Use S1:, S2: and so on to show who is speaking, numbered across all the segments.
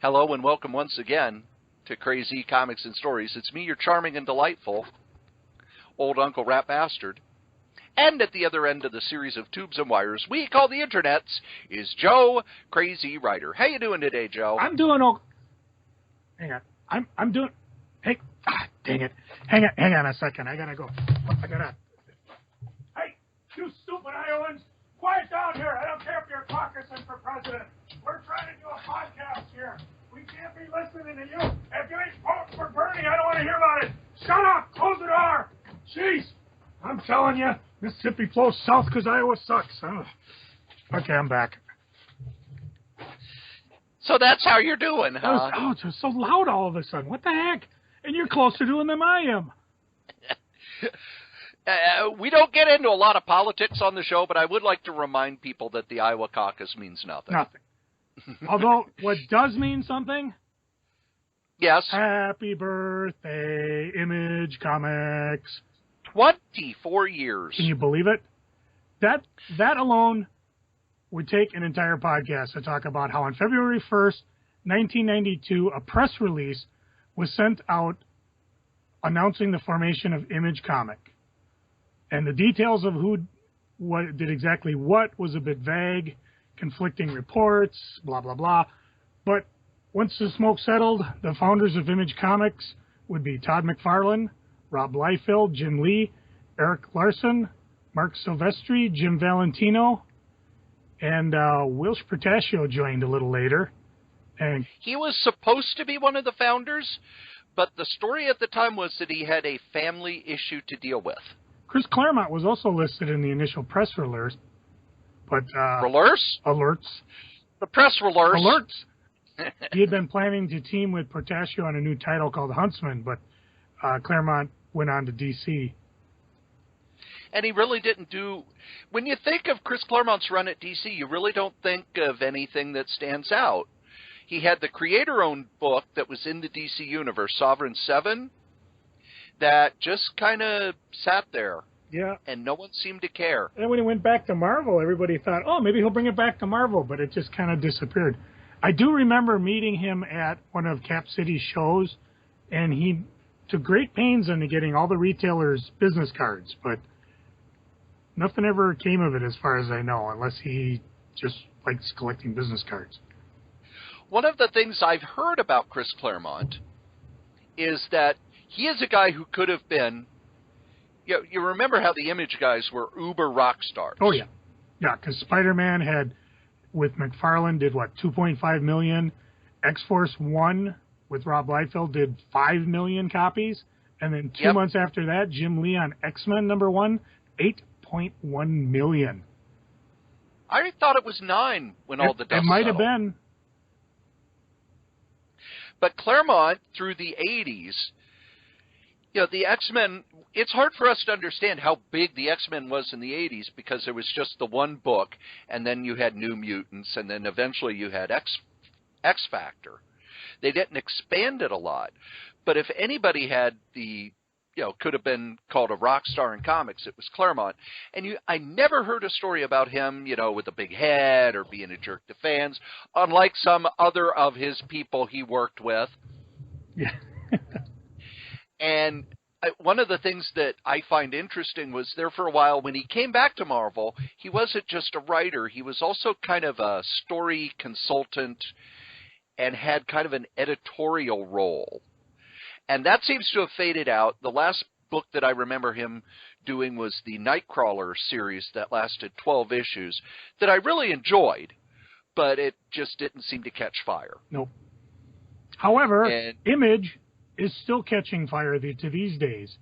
S1: Hello and welcome once again to Crazy Comics and Stories. It's me, your charming and delightful old Uncle Rat Bastard. And at the other end of the series of tubes and wires we call the internets is Joe Crazy Writer. How you doing today, Joe?
S2: I'm doing okay. Hang on. I'm doing... Hey, dang it. Hang on a second. I gotta go. Hey, you stupid Iowans, quiet down here. I don't care if you're caucusing for president. We're trying to do a podcast here. We can't be listening to you. If you ain't voting for Bernie, I don't want to hear about it. Shut up. Close the door. Jeez. I'm telling you, Mississippi flows south because Iowa sucks. Okay, I'm back.
S1: So that's how you're doing, huh?
S2: It's just so loud all of a sudden. What the heck? And you're closer to him than I am.
S1: We don't get into a lot of politics on the show, but I would like to remind people that the Iowa caucus means nothing.
S2: Nothing. Although, what does mean something?
S1: Yes.
S2: Happy birthday, Image Comics.
S1: 24 years.
S2: Can you believe it? That alone would take an entire podcast to talk about how on February 1st, 1992, a press release was sent out announcing the formation of Image Comic. And the details of what did exactly what was a bit vague, conflicting reports, blah, blah, blah. But once the smoke settled, the founders of Image Comics would be Todd McFarlane, Rob Liefeld, Jim Lee, Eric Larson, Mark Silvestri, Jim Valentino, and Wilsh Portacio joined a little later. And
S1: he was supposed to be one of the founders, but the story at the time was that he had a family issue to deal with.
S2: Chris Claremont was also listed in the initial press alerts. But Alerts.
S1: The press alerts.
S2: Alerts. He had been planning to team with Portacio on a new title called Huntsman, but Claremont went on to DC.
S1: And he really didn't do... When you think of Chris Claremont's run at DC, you really don't think of anything that stands out. He had the creator-owned book that was in the DC universe, Sovereign 7, that just kind of sat there.
S2: Yeah.
S1: And no one seemed to care.
S2: And when he went back to Marvel, everybody thought, oh, maybe he'll bring it back to Marvel, but it just kind of disappeared. I do remember meeting him at one of Cap City's shows, and he took great pains into getting all the retailers' business cards, but nothing ever came of it as far as I know, unless he just likes collecting business cards.
S1: One of the things I've heard about Chris Claremont is that he is a guy who could have been... You remember how the Image guys were uber rock stars?
S2: Oh, yeah. Yeah, because Spider-Man had, with McFarlane, did, 2.5 million. X-Force 1 with Rob Liefeld did 5 million copies. And then 2 months after that, Jim Lee on X-Men #1, 8.1 million.
S1: I thought it was 9 when all the dust settled.
S2: It might have been.
S1: But Claremont, through the 80s... the X-Men, it's hard for us to understand how big the X-Men was in the 80s because there was just the one book, and then you had New Mutants, and then eventually you had X-Factor. They didn't expand it a lot. But if anybody had could have been called a rock star in comics, it was Claremont. And I never heard a story about him, with a big head or being a jerk to fans, unlike some other of his people he worked with.
S2: Yeah.
S1: And one of the things that I find interesting was there for a while when he came back to Marvel, he wasn't just a writer. He was also kind of a story consultant and had kind of an editorial role. And that seems to have faded out. The last book that I remember him doing was the Nightcrawler series that lasted 12 issues that I really enjoyed, but it just didn't seem to catch fire.
S2: Nope. However, Image is still catching fire to these days.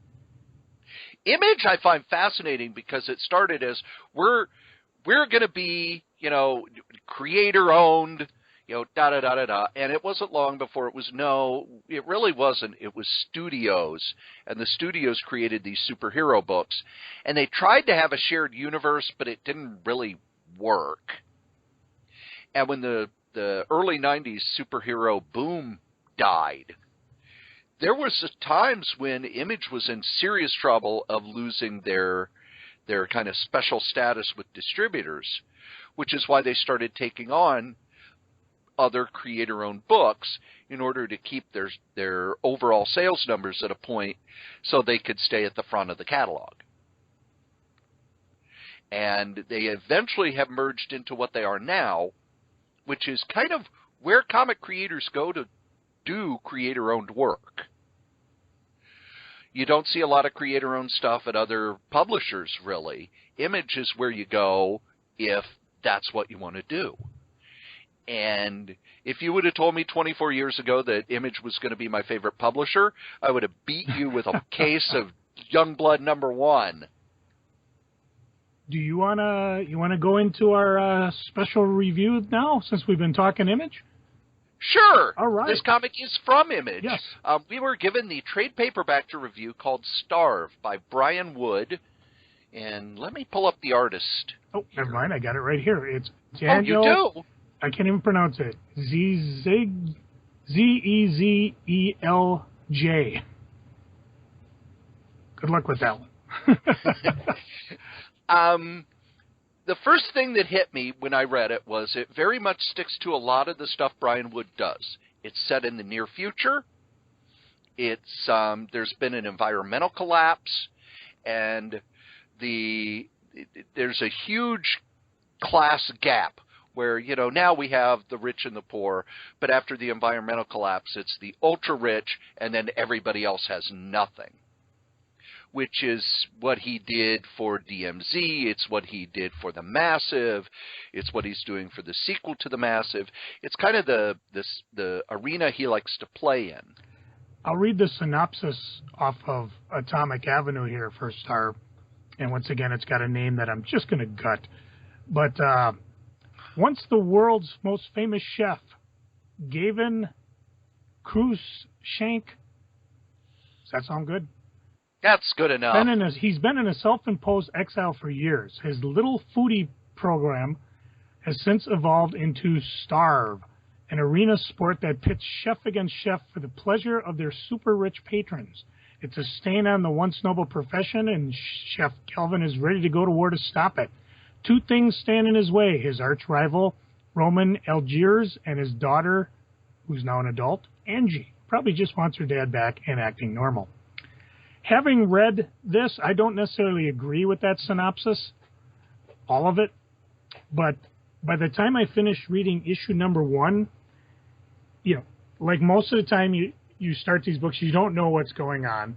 S1: Image I find fascinating because it started as we're going to be, creator-owned, da-da-da-da-da. And it wasn't long before it was, no, it really wasn't. It was studios. And the studios created these superhero books. And they tried to have a shared universe, but it didn't really work. And when the early 90s superhero boom died, there was times when Image was in serious trouble of losing their kind of special status with distributors, which is why they started taking on other creator-owned books in order to keep their overall sales numbers at a point so they could stay at the front of the catalog. And they eventually have merged into what they are now, which is kind of where comic creators go to do creator-owned work. You don't see a lot of creator-owned stuff at other publishers, really. Image is where you go if that's what you want to do. And if you would have told me 24 years ago that Image was going to be my favorite publisher, I would have beat you with a case of Youngblood #1.
S2: Do you wanna go into our special review now, since we've been talking Image?
S1: Sure.
S2: All right.
S1: This comic is from Image.
S2: Yes.
S1: We were given the trade paperback to review called Starve by Brian Wood. And let me pull up the artist.
S2: Oh, never mind. I got it right here. It's Daniel.
S1: Oh, you do?
S2: I can't even pronounce it. Zezelj. Good luck with that one.
S1: The first thing that hit me when I read it was it very much sticks to a lot of the stuff Brian Wood does. It's set in the near future. It's there's been an environmental collapse, and there's a huge class gap where, now we have the rich and the poor, but after the environmental collapse, it's the ultra rich, and then everybody else has nothing. Which is what he did for DMZ, it's what he did for The Massive, it's what he's doing for the sequel to The Massive. It's kind of the arena he likes to play in.
S2: I'll read the synopsis off of Atomic Avenue here for Star, and once again, it's got a name that I'm just going to gut. But once the world's most famous chef, Gavin Cruikshank, does that sound good?
S1: That's good enough.
S2: He's been in a self-imposed exile for years. His little foodie program has since evolved into Starve, an arena sport that pits chef against chef for the pleasure of their super-rich patrons. It's a stain on the once noble profession, and Chef Kelvin is ready to go to war to stop it. Two things stand in his way: his arch-rival, Roman Algiers, and his daughter, who's now an adult, Angie. Probably just wants her dad back and acting normal. Having read this, I don't necessarily agree with that synopsis, all of it, but by the time I finished reading issue #1, like most of the time you start these books, you don't know what's going on.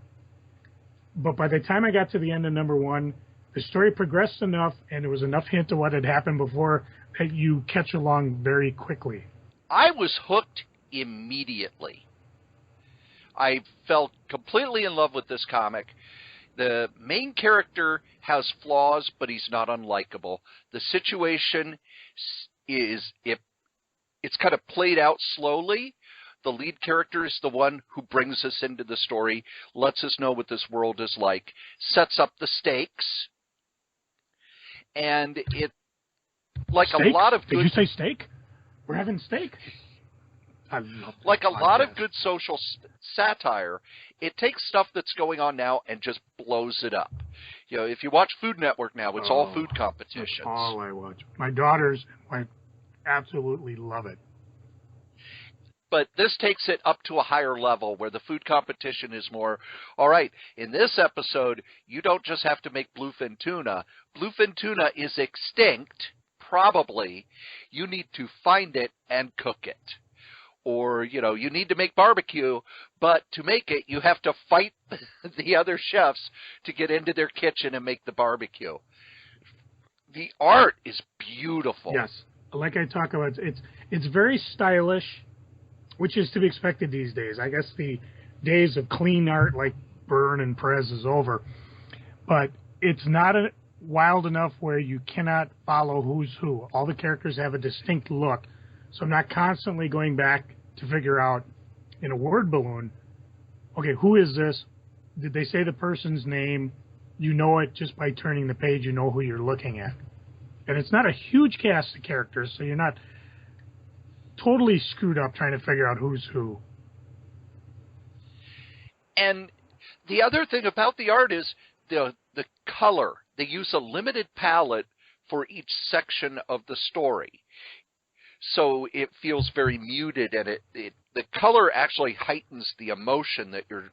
S2: But by the time I got to the end of #1, the story progressed enough, and there was enough hint of what had happened before that you catch along very quickly.
S1: I was hooked immediately. I fell completely in love with this comic. The main character has flaws, but he's not unlikable. The situation it's kind of played out slowly. The lead character is the one who brings us into the story, lets us know what this world is like, sets up the stakes, and it, like
S2: steak?
S1: A lot of good...
S2: Did you say steak? We're having steak. I love
S1: like a lot of good social satire, it takes stuff that's going on now and just blows it up. If you watch Food Network now, it's all food competitions.
S2: That's all I watch. My daughters absolutely love it.
S1: But this takes it up to a higher level where the food competition is more, all right, in this episode, you don't just have to make bluefin tuna. Bluefin tuna is extinct, probably. You need to find it and cook it. Or, you need to make barbecue, but to make it, you have to fight the other chefs to get into their kitchen and make the barbecue. The art is beautiful.
S2: Yes. Like I talk about, it's very stylish, which is to be expected these days. I guess the days of clean art like Byrne and Perez is over. But it's not wild enough where you cannot follow who's who. All the characters have a distinct look. So I'm not constantly going back to figure out in a word balloon, okay, who is this? Did they say the person's name? You know it just by turning the page. You know who you're looking at. And it's not a huge cast of characters, so you're not totally screwed up trying to figure out who's who.
S1: And the other thing about the art is the color. They use a limited palette for each section of the story. so it feels very muted, and the color actually heightens the emotion that you're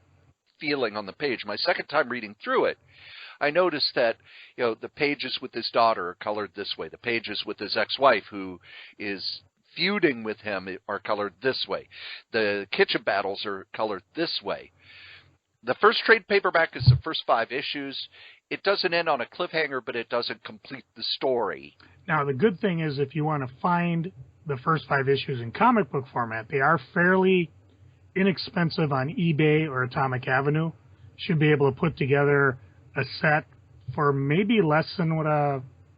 S1: feeling on the page. My second time reading through it, I noticed that, the pages with his daughter are colored this way. The pages with his ex-wife, who is feuding with him, are colored this way. The kitchen battles are colored this way. The first trade paperback is the first 5 issues. It doesn't end on a cliffhanger, but it doesn't complete the story.
S2: Now, the good thing is if you want to find the first 5 issues in comic book format, they are fairly inexpensive on eBay or Atomic Avenue. Should be able to put together a set for maybe less than what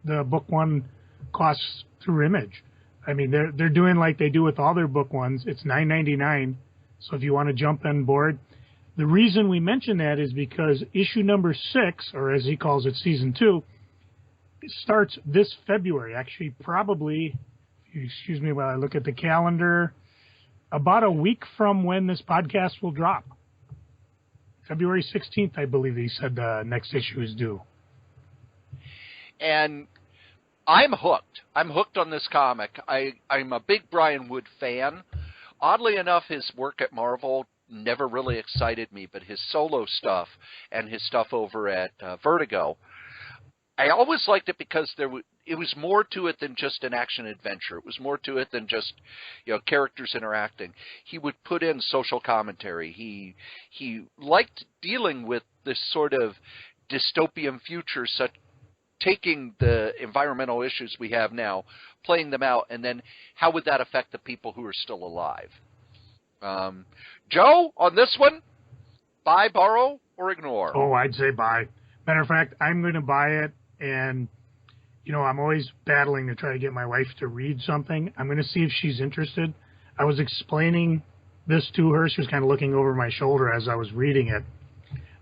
S2: the book one costs through Image. I mean, they're doing like they do with all their book ones. It's $9.99. So if you want to jump on board. The reason we mention that is because issue number 6, or as he calls it, season 2, starts this February. Actually, probably, excuse me while I look at the calendar, about a week from when this podcast will drop. February 16th, I believe he said the next issue is due.
S1: And I'm hooked. I'm hooked on this comic. I'm a big Brian Wood fan. Oddly enough, his work at Marvel never really excited me, but his solo stuff and his stuff over at Vertigo, I always liked it because it was more to it than just an action adventure. It was more to it than just characters interacting. He would put in social commentary. He liked dealing with this sort of dystopian future, such taking the environmental issues we have now, playing them out, and then how would that affect the people who are still alive? Joe, on this one, buy, borrow, or ignore?
S2: Oh, I'd say buy. Matter of fact, I'm going to buy it, and, I'm always battling to try to get my wife to read something. I'm going to see if she's interested. I was explaining this to her. She was kind of looking over my shoulder as I was reading it.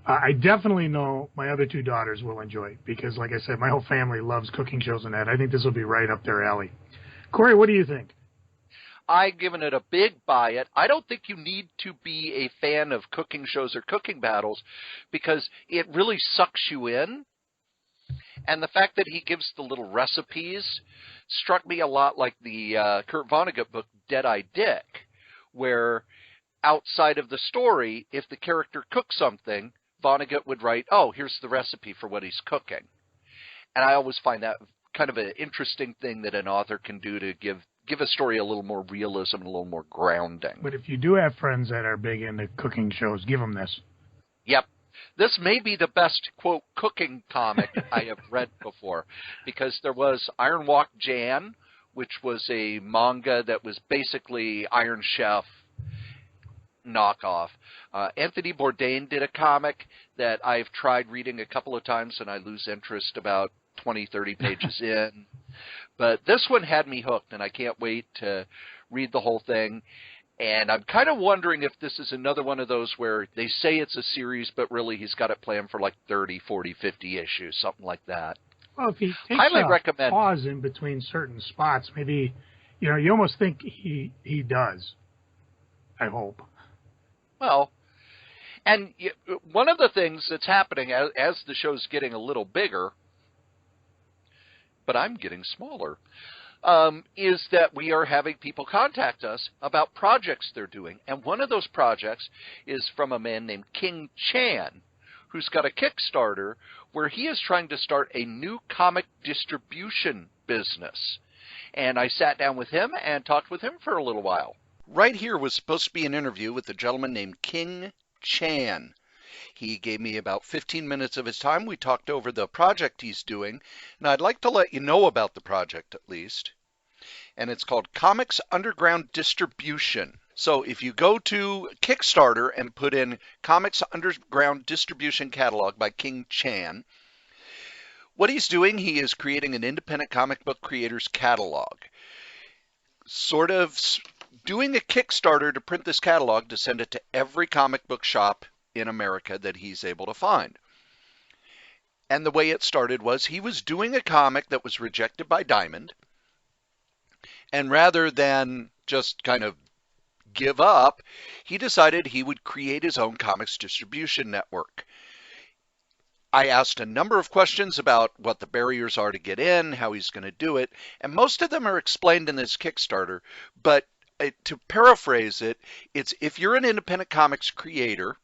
S2: I definitely know my other 2 daughters will enjoy it because, like I said, my whole family loves cooking shows and that. I think this will be right up their alley. Corey, what do you think?
S1: I've given it a big buy it. I don't think you need to be a fan of cooking shows or cooking battles because it really sucks you in. And the fact that he gives the little recipes struck me a lot like the Kurt Vonnegut book, Dead-Eye Dick, where outside of the story, if the character cooks something, Vonnegut would write, oh, here's the recipe for what he's cooking. And I always find that kind of an interesting thing that an author can do to give a story a little more realism, a little more grounding.
S2: But if you do have friends that are big into cooking shows, give them this.
S1: Yep. This may be the best, quote, cooking comic I have read before, because there was Iron Walk Jan, which was a manga that was basically Iron Chef knockoff. Anthony Bourdain did a comic that I've tried reading a couple of times, and I lose interest about 20, 30 pages in. But this one had me hooked, and I can't wait to read the whole thing. And I'm kind of wondering if this is another one of those where they say it's a series, but really he's got it planned for like 30, 40, 50 issues, something like that.
S2: Well, if he takes
S1: Highly
S2: a
S1: recommend.
S2: Pause in between certain spots, maybe, you almost think he does. I hope.
S1: Well, and one of the things that's happening as the show's getting a little bigger, but I'm getting smaller, is that we are having people contact us about projects they're doing. And one of those projects is from a man named King Chan, who's got a Kickstarter where he is trying to start a new comic distribution business. And I sat down with him and talked with him for a little while. Right here was supposed to be an interview with a gentleman named King Chan. He gave me about 15 minutes of his time. We talked over the project he's doing, and I'd like to let you know about the project at least. And it's called Comics Underground Distribution. So if you go to Kickstarter and put in Comics Underground Distribution Catalog by King Chan, what he's doing, he is creating an independent comic book creators catalog. Sort of doing a Kickstarter to print this catalog to send it to every comic book shop in America that he's able to find. And the way it started was he was doing a comic that was rejected by Diamond, and rather than just kind of give up, he decided he would create his own comics distribution network. I asked a number of questions about what the barriers are to get in, how he's going to do it, and most of them are explained in this Kickstarter. But to paraphrase it, it's if you're an independent comics creator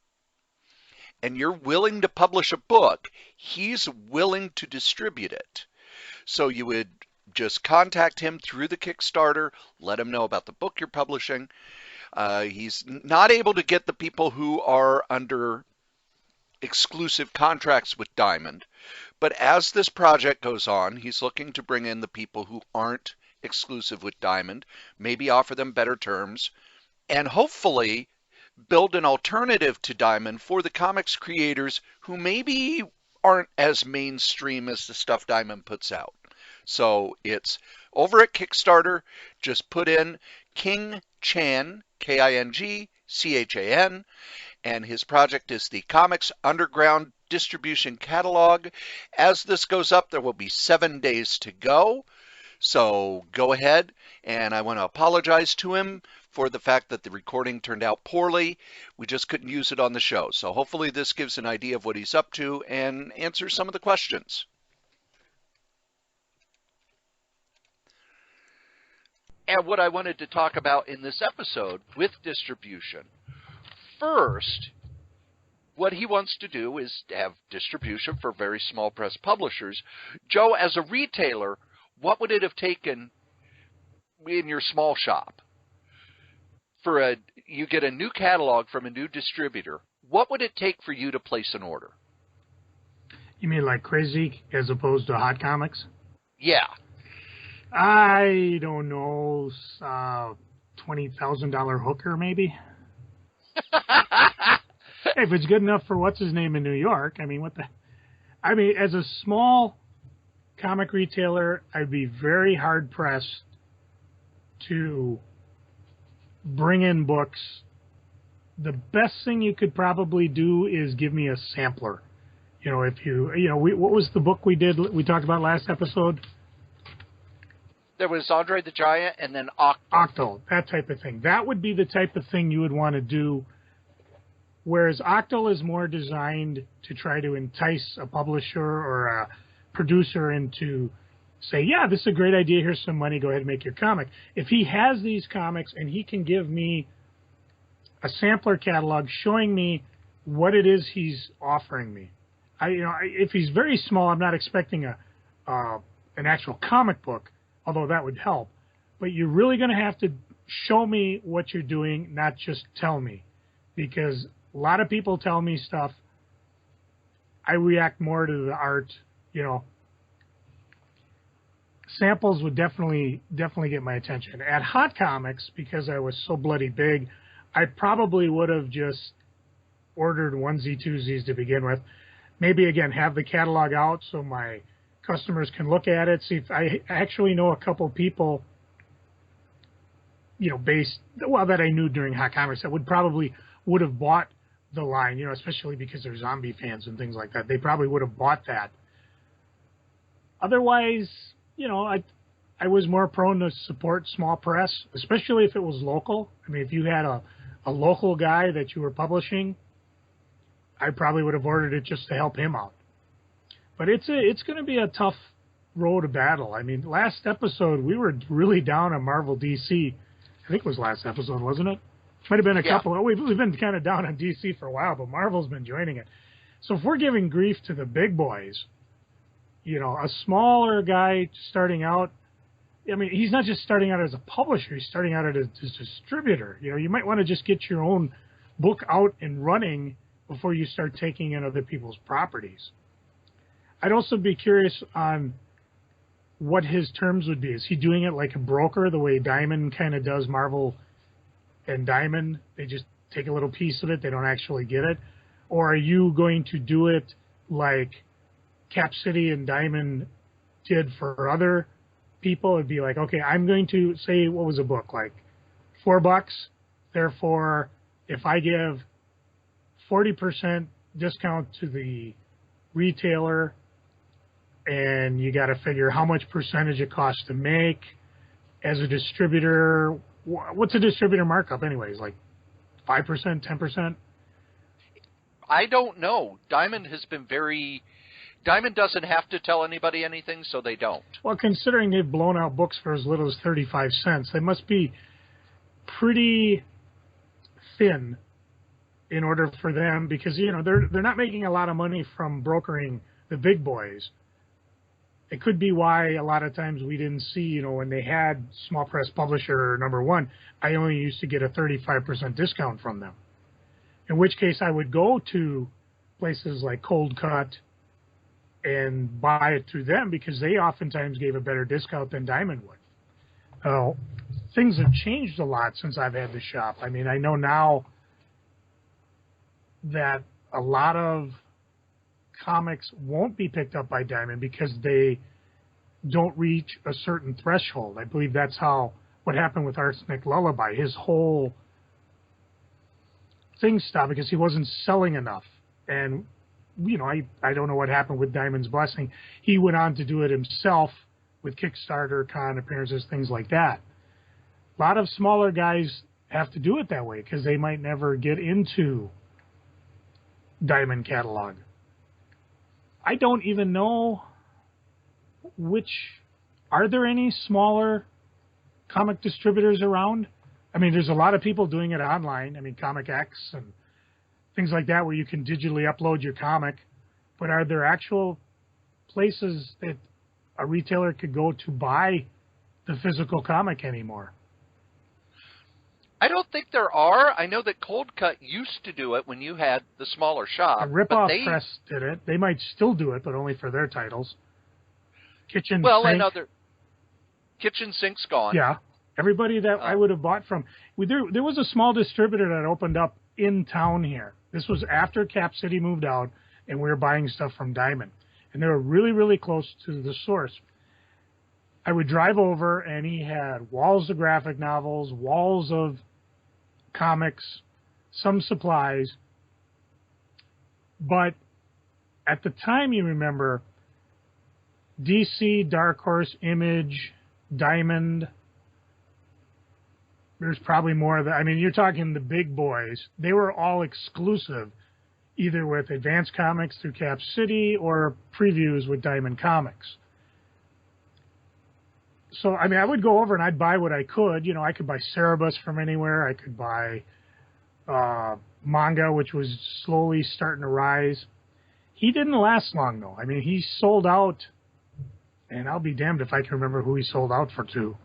S1: and you're willing to publish a book, he's willing to distribute it. So you would just contact him through the Kickstarter, let him know about the book you're publishing. He's not able to get the people who are under exclusive contracts with Diamond, but as this project goes on, he's looking to bring in the people who aren't exclusive with Diamond, maybe offer them better terms, and hopefully build an alternative to Diamond for the comics creators who maybe aren't as mainstream as the stuff Diamond puts out. So it's over at Kickstarter. Just put in King Chan, Kingchan, and his project is the Comics Underground Distribution Catalog. As this goes up, there will be 7 days to go. So go ahead, and I want to apologize to him for the fact that the recording turned out poorly. We just couldn't use it on the show. So hopefully this gives an idea of what he's up to and answers some of the questions. And what I wanted to talk about in this episode with distribution. First, what he wants to do is have distribution for very small press publishers. Joe, as a retailer, what would it have taken in your small shop for you get a new catalog from a new distributor? What would it take for you to place an order?
S2: You mean like Crazy as opposed to Hot Comics?
S1: Yeah.
S2: I don't know, $20,000 hooker maybe. If it's good enough for what's his name in New York, I mean, as a small comic retailer, I'd be very hard pressed to bring in books. The best thing you could probably do is give me a sampler. What was the book we talked about last episode?
S1: There was Andre the Giant and then Octo.
S2: Octo, that type of thing. That would be the type of thing you would want to do. Whereas Octo is more designed to try to entice a publisher or a producer into say, yeah, this is a great idea, here's some money, go ahead and make your comic. If he has these comics and he can give me a sampler catalog showing me what it is he's offering me. If he's very small, I'm not expecting an actual comic book, although that would help. But you're really going to have to show me what you're doing, not just tell me. Because a lot of people tell me stuff. I react more to the art, Samples would definitely get my attention. At Hot Comics, because I was so bloody big, I probably would have just ordered onesie, twosies to begin with. Maybe, again, have the catalog out so my customers can look at it, see if I actually know a couple people, that I knew during Hot Comics that would have bought the line, especially because they're zombie fans and things like that. They probably would have bought that. Otherwise, I was more prone to support small press, especially if it was local. I mean, if you had a local guy that you were publishing, I probably would have ordered it just to help him out. But it's going to be a tough road to battle. I mean, last episode, we were really down on Marvel DC. I think it was last episode, wasn't it? Might have been a couple. We've been kind of down on DC for a while, but Marvel's been joining it. So if we're giving grief to the big boys, a smaller guy starting out, I mean, he's not just starting out as a publisher, he's starting out as a distributor. You might want to just get your own book out and running before you start taking in other people's properties. I'd also be curious on what his terms would be. Is he doing it like a broker, the way Diamond kind of does Marvel and Diamond? They just take a little piece of it, they don't actually get it? Or are you going to do it like Cap City and Diamond did for other people? It'd be like, okay, I'm going to say, what was a book, like $4, therefore, if I give 40% discount to the retailer, and you got to figure how much percentage it costs to make. As a distributor, what's a distributor markup anyways? Like 5%, 10%?
S1: I don't know. Diamond has been very Diamond doesn't have to tell anybody anything, so they don't.
S2: Well, considering they've blown out books for as little as 35 cents, they must be pretty thin in order for them, because, you know, they're not making a lot of money from brokering the big boys. It could be why a lot of times we didn't see, you know, when they had small press publisher #1, I only used to get a 35% discount from them. In which case I would go to places like Cold Cut and buy it through them, because they oftentimes gave a better discount than Diamond would. Things have changed a lot since I've had the shop. I mean, I know now that a lot of comics won't be picked up by Diamond because they don't reach a certain threshold. I believe that's what happened with Arsenic Lullaby. His whole thing stopped because he wasn't selling enough. And, you know, I don't know what happened with Diamond's Blessing. He went on to do it himself with Kickstarter, con appearances, things like that. A lot of smaller guys have to do it that way because they might never get into Diamond catalog. I don't even know are there any smaller comic distributors around? I mean, there's a lot of people doing it online. I mean, Comic X and things like that where you can digitally upload your comic. But are there actual places that a retailer could go to buy the physical comic anymore?
S1: I don't think there are. I know that Cold Cut used to do it when you had the smaller shop.
S2: A Ripoff Press did it. They might still do it, but only for their titles. Kitchen Sink.
S1: Kitchen Sink's gone.
S2: Yeah. Everybody that I would have bought from. There was a small distributor that opened up in town here. This was after Cap City moved out, and we were buying stuff from Diamond. And they were really, really close to the source. I would drive over, and he had walls of graphic novels, walls of comics, some supplies. But at the time, you remember, DC, Dark Horse, Image, Diamond, there's probably more of that. I mean, you're talking the big boys. They were all exclusive, either with Advance Comics through Cap City or previews with Diamond Comics. So, I mean, I would go over and I'd buy what I could. You know, I could buy Cerebus from anywhere. I could buy manga, which was slowly starting to rise. He didn't last long, though. I mean, he sold out, and I'll be damned if I can remember who he sold out for to.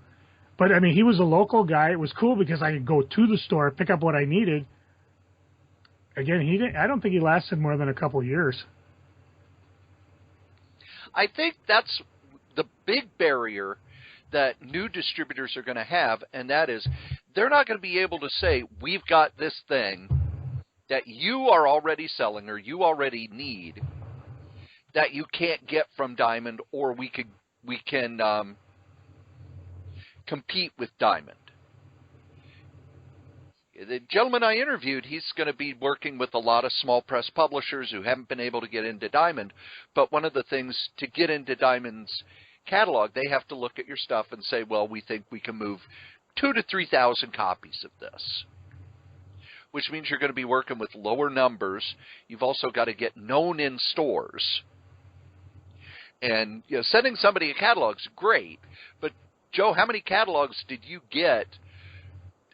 S2: But, I mean, he was a local guy. It was cool because I could go to the store, pick up what I needed. Again, I don't think he lasted more than a couple years.
S1: I think that's the big barrier that new distributors are going to have, and that is they're not going to be able to say, we've got this thing that you are already selling or you already need that you can't get from Diamond, or we can compete with Diamond. The gentleman I interviewed, he's going to be working with a lot of small press publishers who haven't been able to get into Diamond, but one of the things to get into Diamond's catalog, they have to look at your stuff and say, well, we think we can move 2,000 to 3,000 copies of this, which means you're going to be working with lower numbers. You've also got to get known in stores. And you know, sending somebody a catalog is great, but Joe, how many catalogs did you get?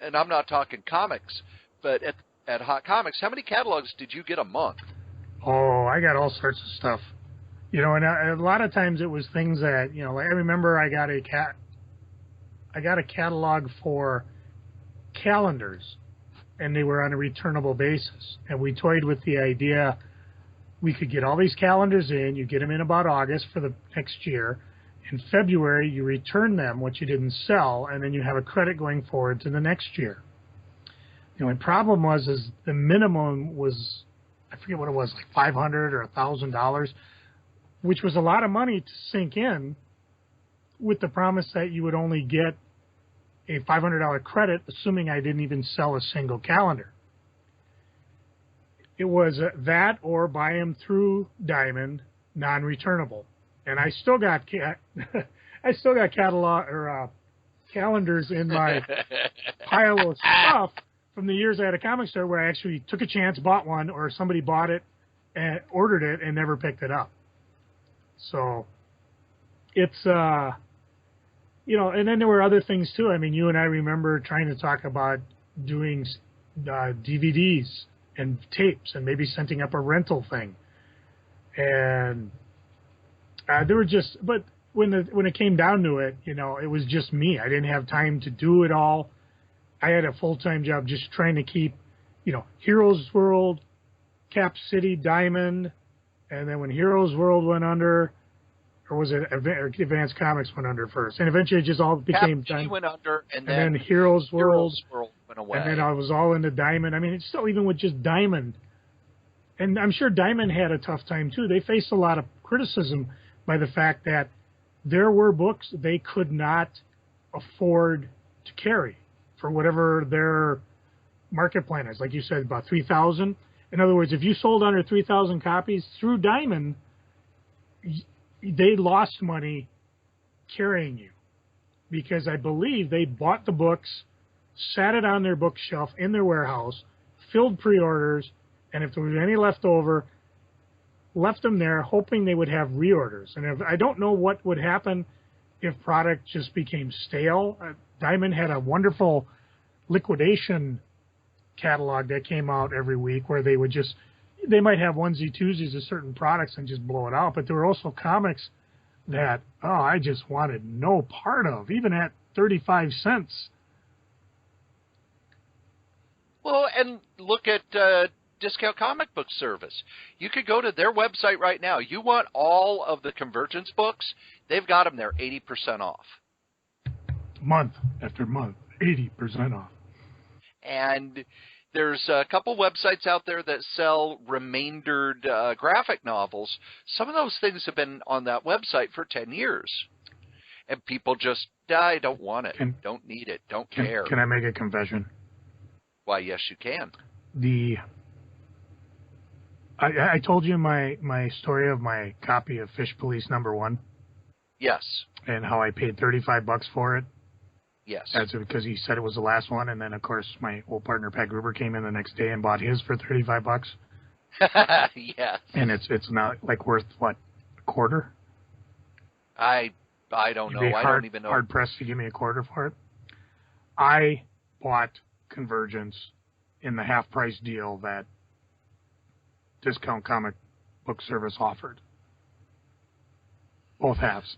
S1: And I'm not talking comics, but at Hot Comics, how many catalogs did you get a month?
S2: Oh, I got all sorts of stuff. You know, and a lot of times it was things that, you know, I remember I got a catalog for calendars, and they were on a returnable basis. And we toyed with the idea we could get all these calendars in, you get them in about August for the next year. In February, you return them, what you didn't sell, and then you have a credit going forward to the next year. The only problem was the minimum was, I forget what it was, like $500 or $1,000, which was a lot of money to sink in, with the promise that you would only get a $500 credit, assuming I didn't even sell a single calendar. It was that or buy them through Diamond, non-returnable. And I still got catalog or calendars in my pile of stuff from the years I had a comic store where I actually took a chance, bought one, or somebody bought it and ordered it and never picked it up. So it's, and then there were other things too. I mean, you and I remember trying to talk about doing DVDs and tapes and maybe setting up a rental thing. And there were but when it came down to it, it was just me. I didn't have time to do it all. I had a full-time job just trying to keep, Heroes World, Cap City, Diamond, and then when Heroes World went under, or was it Advanced Comics went under first, and eventually it just all became
S1: Cap City went under, and
S2: then Heroes World
S1: went away,
S2: and then I was all into Diamond. I mean, it's still even with just Diamond, and I'm sure Diamond had a tough time too. They faced a lot of criticism by the fact that there were books they could not afford to carry for whatever their market plan is. Like you said, about 3,000. In other words, if you sold under 3,000 copies through Diamond, they lost money carrying you, because I believe they bought the books, sat it on their bookshelf in their warehouse, filled pre-orders, and if there was any left over, left them there hoping they would have reorders. And I don't know what would happen if product just became stale. Diamond had a wonderful liquidation catalog that came out every week where they might have onesie twosies of certain products and just blow it out. But there were also comics that, I just wanted no part of, even at 35 cents.
S1: Well, and look at Discount Comic Book Service. You could go to their website right now. You want all of the Convergence books, they've got them there 80% off.
S2: Month after month, 80% off.
S1: And there's a couple websites out there that sell remaindered graphic novels. Some of those things have been on that website for 10 years. And people just, I don't want it, don't need it, don't care.
S2: Can I make a confession?
S1: Why, yes, you can.
S2: I told you my story of my copy of Fish Police #1.
S1: Yes.
S2: And how I paid $35 for it.
S1: Yes.
S2: That's because he said it was the last one, and then of course my old partner Pat Gruber came in the next day and bought his for $35.
S1: Yes.
S2: And it's not like worth what, a quarter?
S1: I don't know. I don't even know.
S2: Hard pressed to give me a quarter for it. I bought Convergence in the half price deal that Discount Comic Book Service offered. Both halves.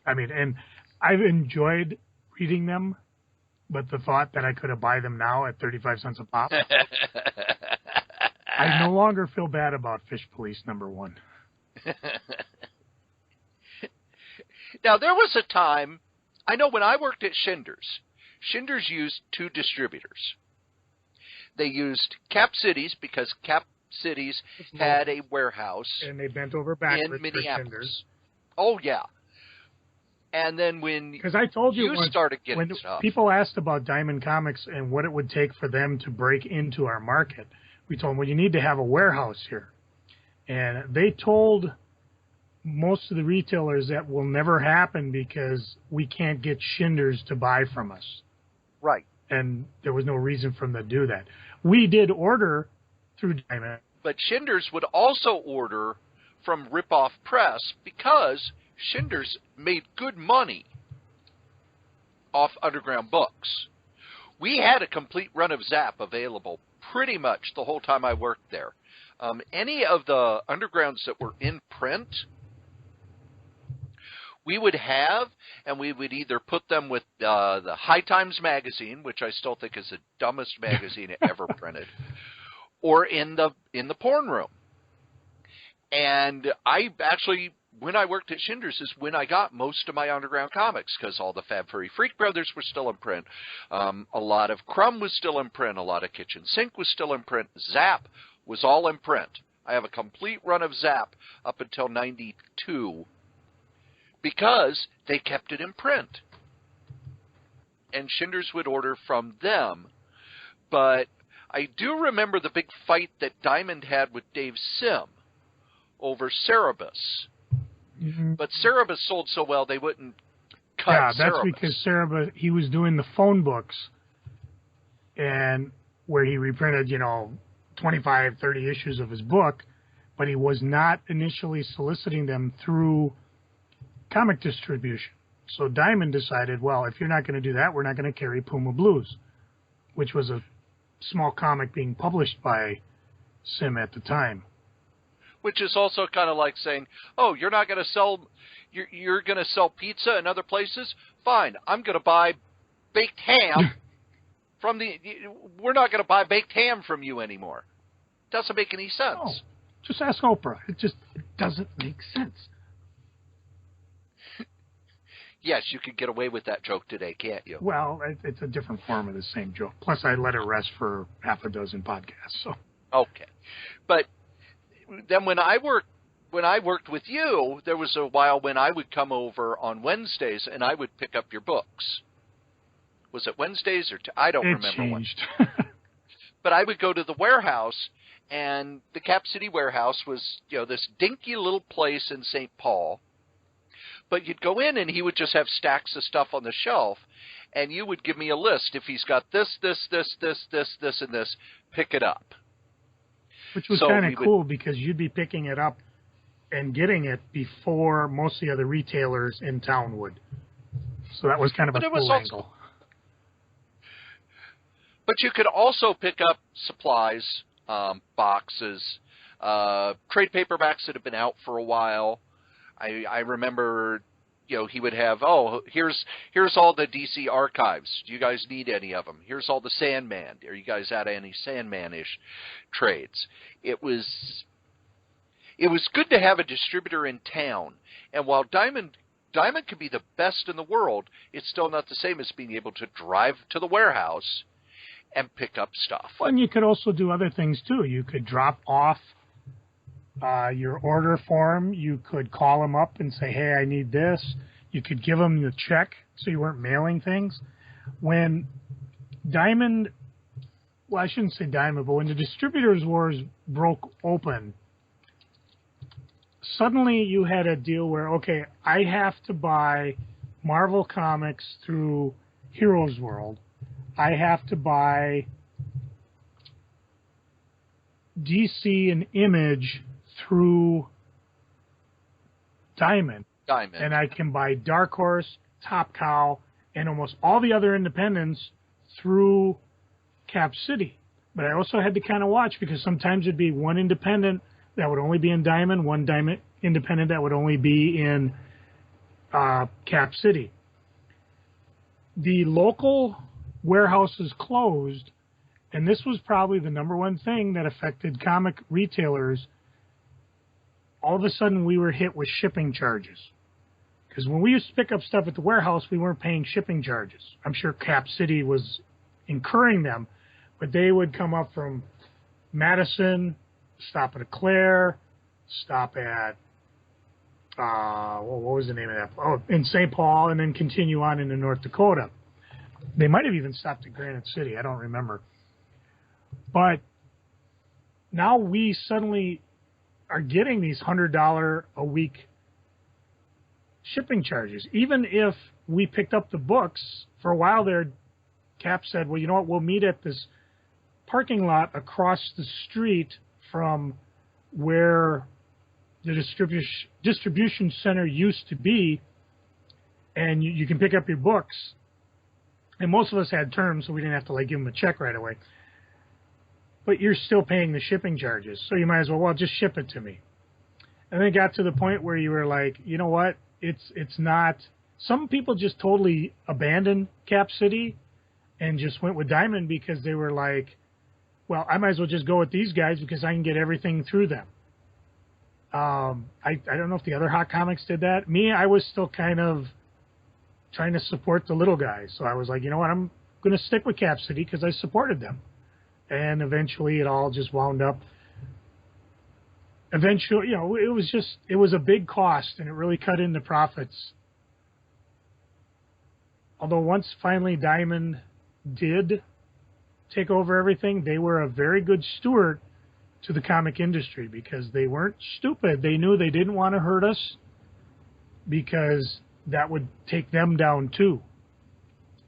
S2: I mean, and I've enjoyed reading them, but the thought that I could have buy them now at 35 cents a pop, I no longer feel bad about Fish Police #1.
S1: Now, there was a time, I know when I worked at Schindler's used two distributors. They used Cap Cities because Cap Cities had a warehouse.
S2: And they bent over backwards
S1: in Minneapolis.
S2: For
S1: oh, yeah. And then
S2: because I told you once,
S1: started getting
S2: when
S1: stuff.
S2: People asked about Diamond Comics and what it would take for them to break into our market, we told them, well, you need to have a warehouse here. And they told most of the retailers that will never happen because we can't get Schindler's to buy from us.
S1: Right.
S2: And there was no reason for them to do that. We did order through Diamond.
S1: But Schindler's would also order from Ripoff Press because Schindler's made good money off underground books. We had a complete run of Zap available pretty much the whole time I worked there. Any of the undergrounds that were in print, we would have, and we would either put them with the High Times magazine, which I still think is the dumbest magazine ever printed, or in the porn room. And I actually, when I worked at Schindler's, is when I got most of my underground comics, because all the Fab Furry Freak Brothers were still in print. A lot of Crumb was still in print. A lot of Kitchen Sink was still in print. Zap was all in print. I have a complete run of Zap up until 92 because they kept it in print. And Schindler's would order from them. But I do remember the big fight that Diamond had with Dave Sim over Cerebus.
S2: Mm-hmm.
S1: But Cerebus sold so well they wouldn't cut
S2: Cerebus. Yeah, that's
S1: Cerebus.
S2: because Cerebus, he was doing the phone books, and where he reprinted, 25, 30 issues of his book, but he was not initially soliciting them through comic distribution. So Diamond decided, well, if you're not going to do that, we're not going to carry Puma Blues, which was a small comic being published by Sim at the time.
S1: Which is also kind of like saying, oh, you're not going to sell, you're going to sell pizza in other places? Fine, I'm going to buy baked ham from we're not going to buy baked ham from you anymore. Doesn't make any sense.
S2: No, just ask Oprah. It doesn't make sense.
S1: Yes, you could get away with that joke today, can't you?
S2: Well, it's a different form of the same joke. Plus, I let it rest for half a dozen podcasts. So
S1: okay, but then when I worked with you, there was a while when I would come over on Wednesdays and I would pick up your books. Was it Wednesdays or I don't remember
S2: changed.
S1: when. But I would go to the warehouse, and the Cap City warehouse was, this dinky little place in St. Paul. But you'd go in, and he would just have stacks of stuff on the shelf, and you would give me a list. If he's got this, and this, pick it up.
S2: Which was kind of cool because you'd be picking it up and getting it before most of the other retailers in town would. So that was kind of a cool angle.
S1: But you could also pick up supplies, boxes, trade paperbacks that have been out for a while. I remember, he would have, here's all the DC archives. Do you guys need any of them? Here's all the Sandman. Are you guys out of any Sandman-ish trades? It was good to have a distributor in town. And while Diamond could be the best in the world, it's still not the same as being able to drive to the warehouse and pick up stuff.
S2: Well, and you could also do other things, too. You could drop off your order form. You could call them up and say, hey, I need this. You could give them the check so you weren't mailing things. When Diamond, well, I shouldn't say Diamond, but when the distributors wars broke open, suddenly you had a deal where, okay, I have to buy Marvel Comics through Heroes World. I have to buy DC and Image through Diamond. And I can buy Dark Horse, Top Cow, and almost all the other independents through Cap City. But I also had to kind of watch because sometimes it'd be one independent that would only be in Diamond, one Diamond independent that would only be in Cap City. The local warehouses closed, and this was probably the number one thing that affected comic retailers. All of a sudden, we were hit with shipping charges. Because when we used to pick up stuff at the warehouse, we weren't paying shipping charges. I'm sure Cap City was incurring them, but they would come up from Madison, stop at Eclair, stop at, what was the name of that? Oh, in St. Paul, and then continue on into North Dakota. They might have even stopped at Granite City. I don't remember. But now we suddenly are getting these $100 a week shipping charges. Even if we picked up the books, for a while there, Cap said, well, you know what, we'll meet at this parking lot across the street from where the distribution center used to be, and you can pick up your books. And most of us had terms, so we didn't have to give them a check right away. But you're still paying the shipping charges, so you might as well just ship it to me. And then it got to the point where you were like, you know what? It's not. Some people just totally abandoned Cap City and just went with Diamond because they were like, well, I might as well just go with these guys because I can get everything through them. I don't know if the other hot comics did that. Me, I was still kind of trying to support the little guys. So I was like, you know what, I'm going to stick with Cap City because I supported them. And eventually it all just wound up. Eventually, it was a big cost and it really cut into profits. Although once finally Diamond did take over everything, they were a very good steward to the comic industry because they weren't stupid. They knew they didn't want to hurt us because that would take them down too.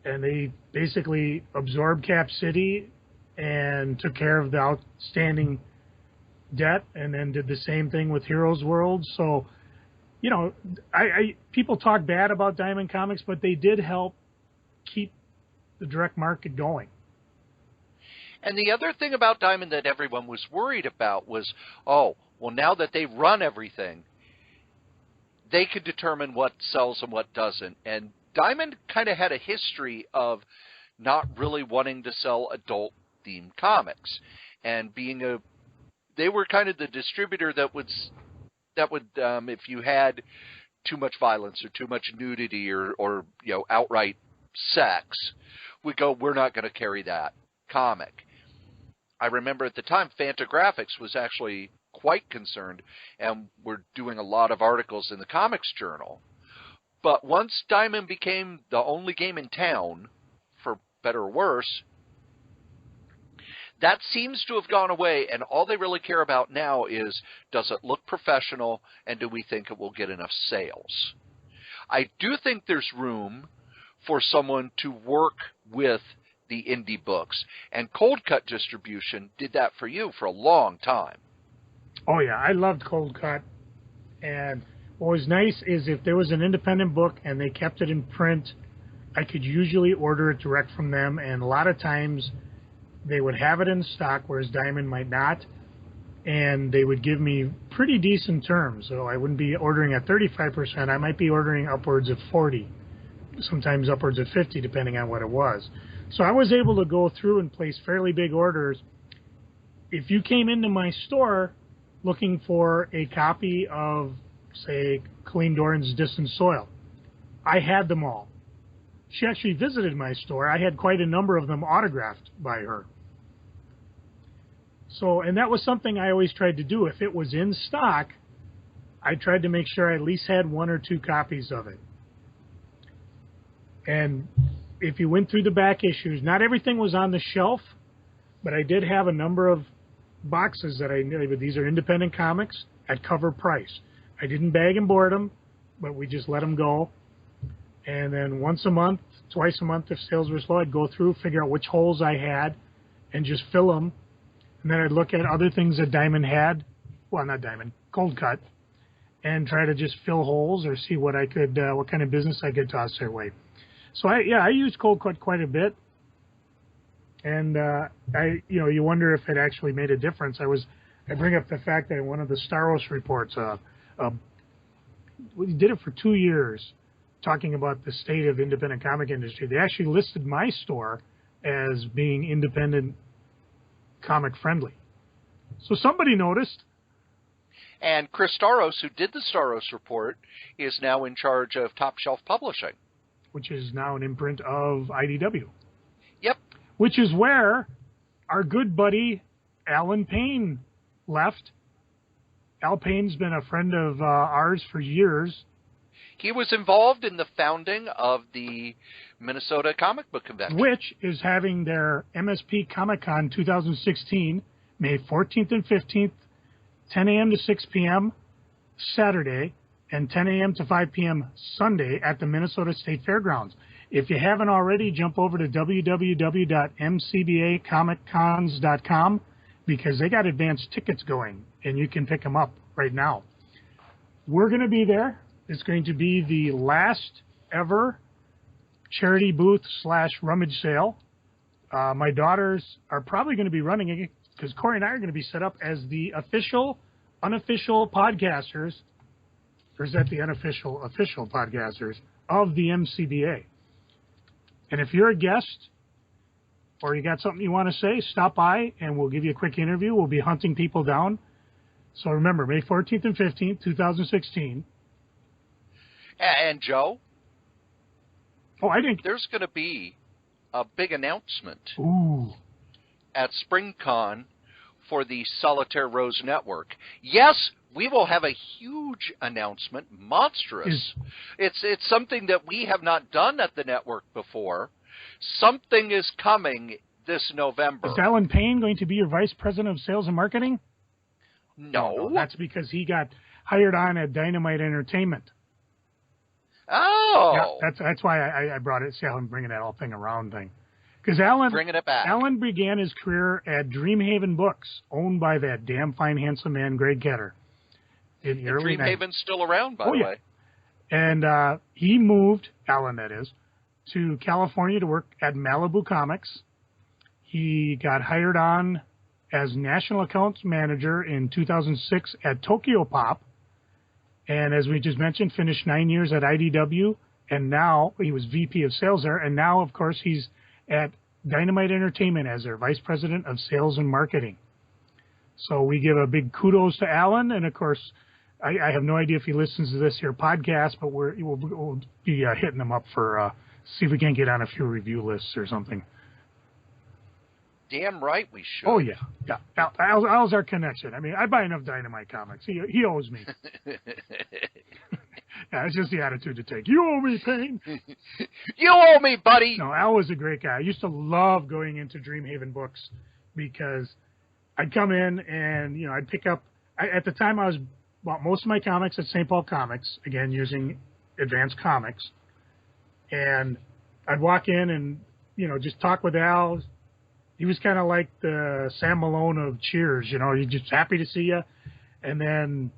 S2: And they basically absorbed Cap City and took care of the outstanding debt, and then did the same thing with Heroes World. So, you know, people talk bad about Diamond Comics, but they did help keep the direct market going.
S1: And the other thing about Diamond that everyone was worried about was, oh, well, now that they run everything, they could determine what sells and what doesn't. And Diamond kind of had a history of not really wanting to sell adult-themed comics, and they were kind of the distributor that would if you had too much violence or too much nudity or you know, outright sex, would go, we're not going to carry that comic. I remember at the time, Fantagraphics was actually quite concerned, and were doing a lot of articles in the Comics Journal. But once Diamond became the only game in town, for better or worse, that seems to have gone away, and all they really care about now is, does it look professional, and do we think it will get enough sales? I do think there's room for someone to work with the indie books, and Cold Cut Distribution did that for you for a long time.
S2: Oh, yeah, I loved Cold Cut, and what was nice is if there was an independent book and they kept it in print, I could usually order it direct from them, and a lot of times they would have it in stock, whereas Diamond might not, and they would give me pretty decent terms. So I wouldn't be ordering at 35%. I might be ordering upwards of 40, sometimes upwards of 50, depending on what it was. So I was able to go through and place fairly big orders. If you came into my store looking for a copy of, say, Colleen Doran's Distant Soil, I had them all. She actually visited my store. I had quite a number of them autographed by her. So, and that was something I always tried to do. If it was in stock, I tried to make sure I at least had 1 or 2 copies of it. And if you went through the back issues, not everything was on the shelf, but I did have a number of boxes that I knew, these are independent comics at cover price. I didn't bag and board them, but we just let them go. And then once a month, twice a month, if sales were slow, I'd go through, figure out which holes I had, and just fill them. And then I'd look at other things that Diamond had, well, not Diamond, Cold Cut, and try to just fill holes or see what I could, what kind of business I could toss their way. So I used Cold Cut quite a bit, and you wonder if it actually made a difference. I bring up the fact that in one of the Staros reports, we did it for 2 years, talking about the state of independent comic industry. They actually listed my store as being independent comic friendly. So somebody noticed.
S1: And Chris Staros, who did the Staros report, is now in charge of Top Shelf Publishing,
S2: which is now an imprint of IDW.
S1: Yep.
S2: Which is where our good buddy Alan Payne left. Al Payne's been a friend of ours for years.
S1: He was involved in the founding of the Minnesota Comic Book Convention,
S2: which is having their MSP Comic-Con 2016, May 14th and 15th, 10 a.m. to 6 p.m. Saturday, and 10 a.m. to 5 p.m. Sunday at the Minnesota State Fairgrounds. If you haven't already, jump over to www.mcbacomiccons.com because they got advanced tickets going, and you can pick them up right now. We're going to be there. It's going to be the last ever charity booth / rummage sale. My daughters are probably going to be running it because Cory and I are going to be set up as the official, unofficial podcasters, or is that the unofficial, official podcasters of the MCBA. And if you're a guest or you got something you want to say, stop by and we'll give you a quick interview. We'll be hunting people down. So remember, May 14th and 15th, 2016.
S1: And Joe?
S2: Oh, I didn't.
S1: There's going to be a big announcement
S2: at
S1: SpringCon for the Solitaire Rose Network. Yes, we will have a huge announcement, monstrous. It's something that we have not done at the network before. Something is coming this November.
S2: Is Alan Payne going to be your vice president of sales and marketing?
S1: No.
S2: That's because he got hired on at Dynamite Entertainment.
S1: Oh.
S2: Yeah, that's why I brought it. See how I'm bringing that whole thing around thing. Because
S1: bringing it back.
S2: Alan began his career at Dreamhaven Books, owned by that damn fine, handsome man, Greg Ketter. In the early 90s.
S1: Dreamhaven's still around, by the way.
S2: And he moved, Alan that is, to California to work at Malibu Comics. He got hired on as National Accounts Manager in 2006 at Tokyo Pop. And as we just mentioned, finished 9 years at IDW. And now he was VP of Sales there. And now, of course, he's at Dynamite Entertainment as their Vice President of Sales and Marketing. So we give a big kudos to Alan. And, of course, I have no idea if he listens to this here podcast, but we'll be hitting him up for see if we can get on a few review lists or something.
S1: Damn right we should.
S2: Oh, yeah. Al's our connection. I mean, I buy enough Dynamite comics. He owes me. Yeah, it's just the attitude to take. You owe me, Payne.
S1: You owe me, buddy.
S2: No, Al was a great guy. I used to love going into Dreamhaven Books because I'd come in and, I'd pick up. At the time, I bought most of my comics at St. Paul Comics, again, using Advanced Comics. And I'd walk in and, just talk with Al. He was kind of like the Sam Malone of Cheers, he's just happy to see you. And then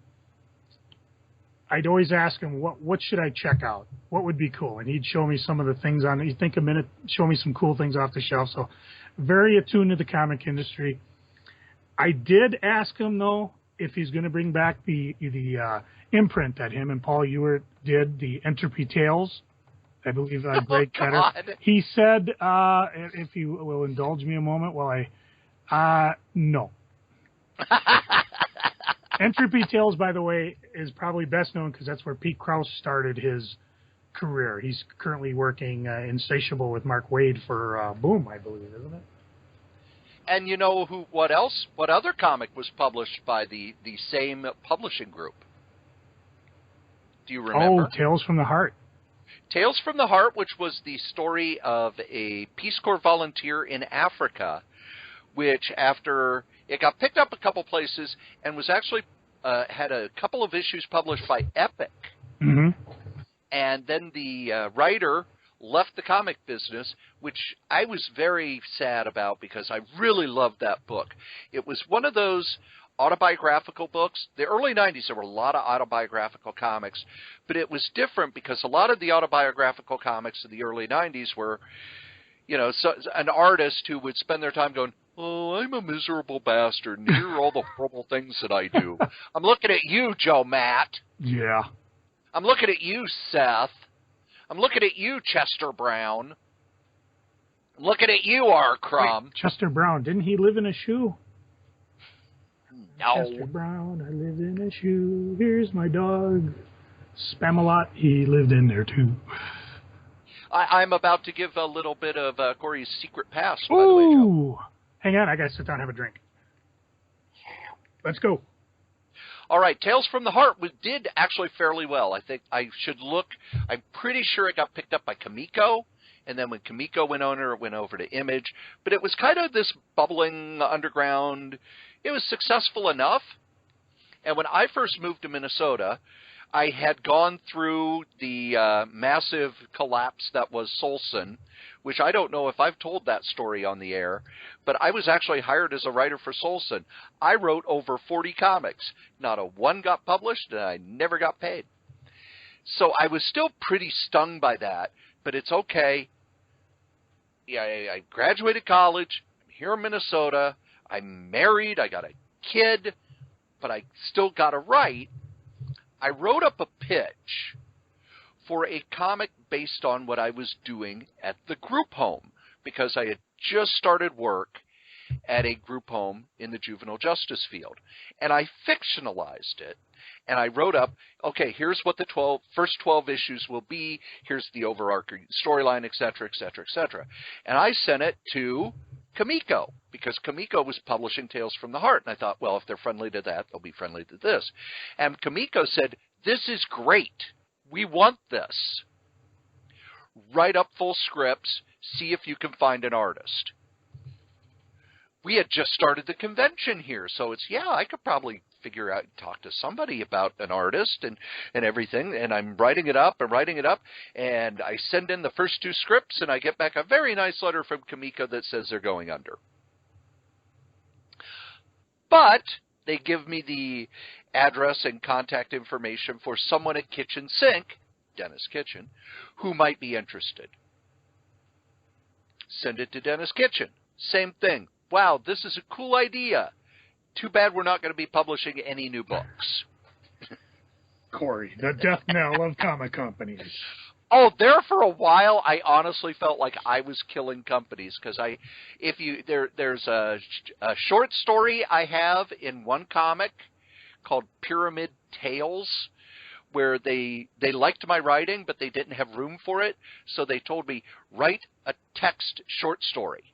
S2: I'd always ask him, what should I check out? What would be cool? And he'd show me some of the things he'd think a minute, show me some cool things off the shelf. So very attuned to the comic industry. I did ask him, though, if he's going to bring back the imprint that him and Paul Ewert did, the Entropy Tales. I believe Greg Ketter. He said, if you will indulge me a moment while no. Entropy Tales, by the way, is probably best known because that's where Pete Krause started his career. He's currently working Insatiable with Mark Waid for Boom, I believe, isn't it?
S1: And you know what else? What other comic was published by the same publishing group? Do you remember?
S2: Oh, Tales from the Heart.
S1: Tales from the Heart, which was the story of a Peace Corps volunteer in Africa, which after it got picked up a couple places and was actually had a couple of issues published by Epic.
S2: Mm-hmm.
S1: And then the writer left the comic business, which I was very sad about because I really loved that book. It was one of those autobiographical books. The early 90s, there were a lot of autobiographical comics, but it was different because a lot of the autobiographical comics of the early 90s were, an artist who would spend their time going, oh, I'm a miserable bastard, and here are all the horrible things that I do. I'm looking at you, Joe Matt.
S2: Yeah.
S1: I'm looking at you, Seth. I'm looking at you, Chester Brown. I'm looking at you, R. Crumb.
S2: Wait, Chester Brown, didn't he live in a shoe?
S1: No.
S2: Chester Brown, I live in a shoe. Here's my dog. Spamalot, he lived in there too.
S1: I'm about to give a little bit of Cory's secret past, by the way, Joe.
S2: Hang on, I got to sit down and have a drink. Let's go.
S1: All right, Tales from the Heart did actually fairly well. I think I should look. I'm pretty sure it got picked up by Comico, and then when Comico went over, it went over to Image. But it was kind of this bubbling underground. It was successful enough. And when I first moved to Minnesota, I had gone through the massive collapse that was Solson, which I don't know if I've told that story on the air, but I was actually hired as a writer for Solson. I wrote over 40 comics. Not a one got published, and I never got paid. So I was still pretty stung by that, but it's okay. Yeah, I graduated college. I'm here in Minnesota. I'm married. I got a kid, but I still got to write. I wrote up a pitch for a comic based on what I was doing at the group home because I had just started work at a group home in the juvenile justice field. And I fictionalized it. And I wrote up, okay, here's what the first 12 issues will be. Here's the overarching storyline, et cetera, et cetera, et cetera. And I sent it to Comico because Comico was publishing Tales from the Heart. And I thought, well, if they're friendly to that, they'll be friendly to this. And Comico said, this is great. We want this. Write up full scripts. See if you can find an artist. We had just started the convention here, so it's, I could probably figure out, talk to somebody about an artist and everything, and I'm writing it up, and I send in the first 2 scripts, and I get back a very nice letter from Kamiko that says they're going under. But they give me the address and contact information for someone at Kitchen Sink, Dennis Kitchen, who might be interested. Send it to Dennis Kitchen. Same thing. Wow, this is a cool idea. Too bad we're not going to be publishing any new books.
S2: Cory, the death knell of comic companies.
S1: Oh, there for a while, I honestly felt like I was killing companies because there's a short story I have in one comic called Pyramid Tales, where they liked my writing, but they didn't have room for it, so they told me, write a text short story.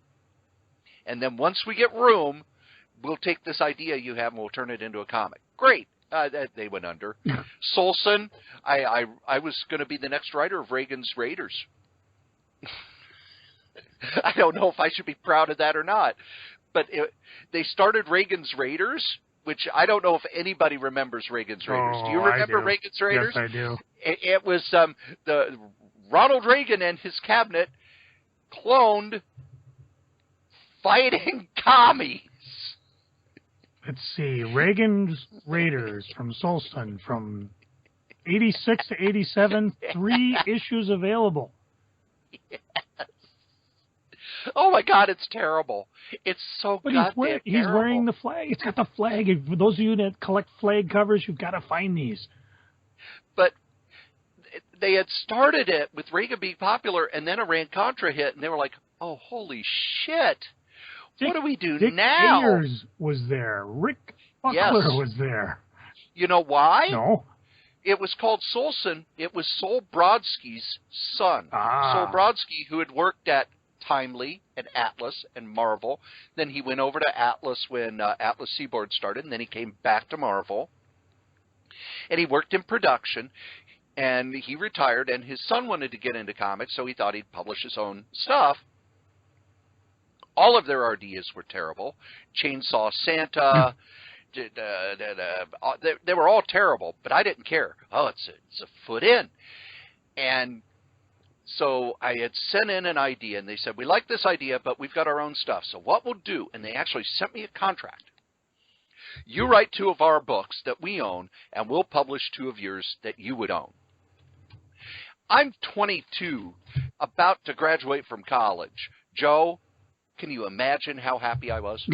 S1: And then once we get room, we'll take this idea you have and we'll turn it into a comic. Great. They went under. Solson, I was going to be the next writer of Reagan's Raiders. I don't know if I should be proud of that or not. But they started Reagan's Raiders, which I don't know if anybody remembers Reagan's Raiders. Do you remember Reagan's Raiders?
S2: Yes, I do.
S1: It was the Ronald Reagan and his cabinet cloned fighting commies.
S2: Let's see. Reagan's Raiders from Solston from 86 to 87. 3 issues available.
S1: Yes. Oh, my God, it's terrible. It's so goddamn terrible.
S2: He's wearing the flag. It's got the flag. For those of you that collect flag covers, you've got to find these.
S1: But they had started it with Reagan being popular, and then Iran-Contra hit, and they were like, oh, holy shit. What do we do
S2: Dick
S1: now?
S2: Ayers was there. Rick Buckler was there.
S1: You know why?
S2: No.
S1: It was called Solson. It was Sol Brodsky's son. Sol Brodsky, who had worked at Timely and Atlas and Marvel. Then he went over to Atlas when Atlas Seaboard started, and then he came back to Marvel. And he worked in production, and he retired, and his son wanted to get into comics, so he thought he'd publish his own stuff. All of their ideas were terrible. Chainsaw Santa, they were all terrible, but I didn't care. Oh, it's a foot in. And so I had sent in an idea, and they said, we like this idea, but we've got our own stuff. So what we'll do, and they actually sent me a contract. You write 2 of our books that we own, and we'll publish 2 of yours that you would own. I'm 22, about to graduate from college. Joe, can you imagine how happy I was?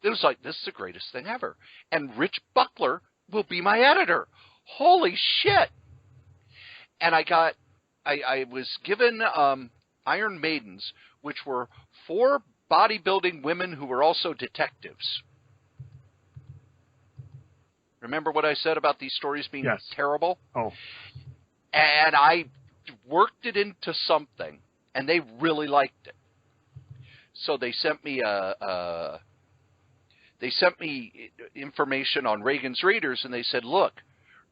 S1: It was like, this is the greatest thing ever. And Rich Buckler will be my editor. Holy shit. And I was given Iron Maidens, which were 4 bodybuilding women who were also detectives. Remember what I said about these stories being terrible? Oh. And I worked it into something, and they really liked it. So they sent me information on Reagan's Raiders, and they said, look,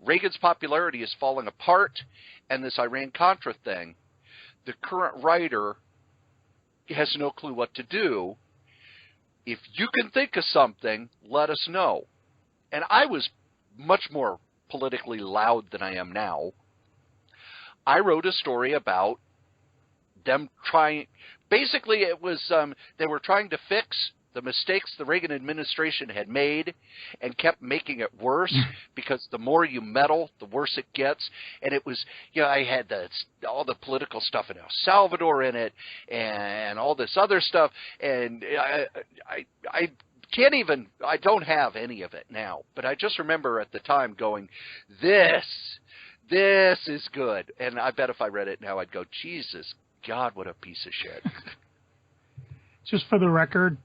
S1: Reagan's popularity is falling apart, and this Iran-Contra thing, the current writer has no clue what to do. If you can think of something, let us know. And I was much more politically loud than I am now. I wrote a story about them trying, basically it was, they were trying to fix the mistakes the Reagan administration had made and kept making it worse because the more you meddle, the worse it gets. And it was, you know, I had all the political stuff in El Salvador in it and all this other stuff. And I can't even, I don't have any of it now. But I just remember at the time going, this is good. And I bet if I read it now, I'd go, Jesus God, what a piece of shit.
S2: Just for the record,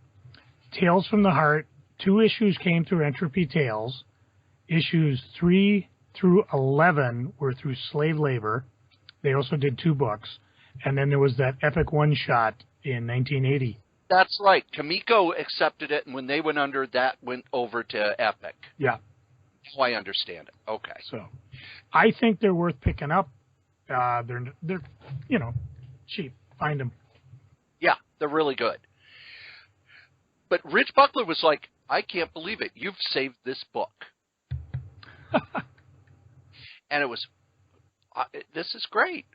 S2: Tales from the Heart, 2 issues came through Entropy Tales. Issues 3 through 11 were through Slave Labor. They also did 2 books. And then there was that epic one-shot in 1980.
S1: That's right. Kamiko accepted it, and when they went under, that went over to Epic.
S2: Yeah.
S1: Now I understand it. Okay.
S2: So I think they're worth picking up. They're you know, cheap. Find them.
S1: Yeah, they're really good. But Rich Buckler was like, I can't believe it. You've saved this book. And it was, this is great.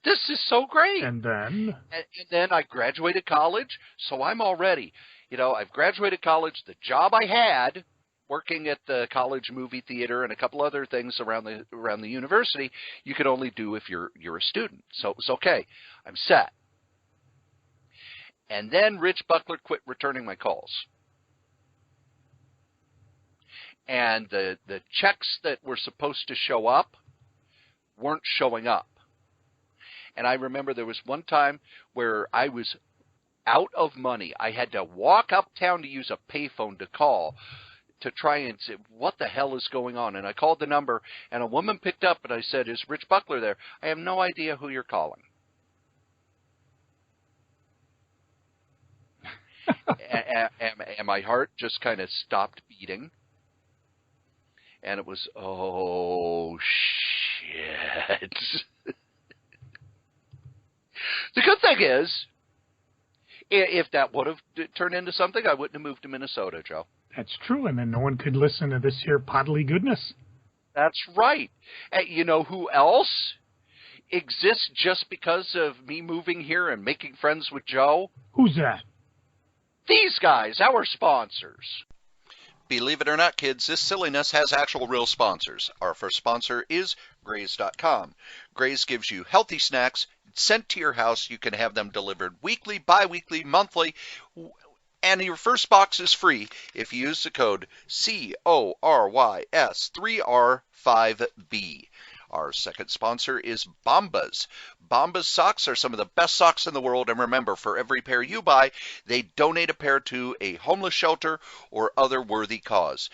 S1: This is so great.
S2: And then?
S1: And then I graduated college, so I'm all ready. I've graduated college. The job I had, working at the college movie theater and a couple other things around the university, you could only do if you're a student. So it was okay. I'm set. And then Rich Buckler quit returning my calls. And the checks that were supposed to show up weren't showing up. And I remember there was one time where I was out of money. I had to walk uptown to use a payphone to call to try and say, what the hell is going on? And I called the number, and a woman picked up, and I said, is Rich Buckler there? I have no idea who you're calling. And my heart just kind of stopped beating. And it was, oh, shit. The good thing is, if that would have turned into something, I wouldn't have moved to Minnesota, Joe.
S2: That's true, and then no one could listen to this here podly goodness.
S1: That's right. And you know who else exists just because of me moving here and making friends with Joe?
S2: Who's that?
S1: These guys, our sponsors. Believe it or not, kids, this silliness has actual real sponsors. Our first sponsor is Grays.com. Grays gives you healthy snacks sent to your house. You can have them delivered weekly, bi-weekly, monthly, and your first box is free if you use the code CORYS3R5B. Our second sponsor is Bombas. Bombas socks are some of the best socks in the world, and remember, for every pair you buy, they donate a pair to a homeless shelter or other worthy cause.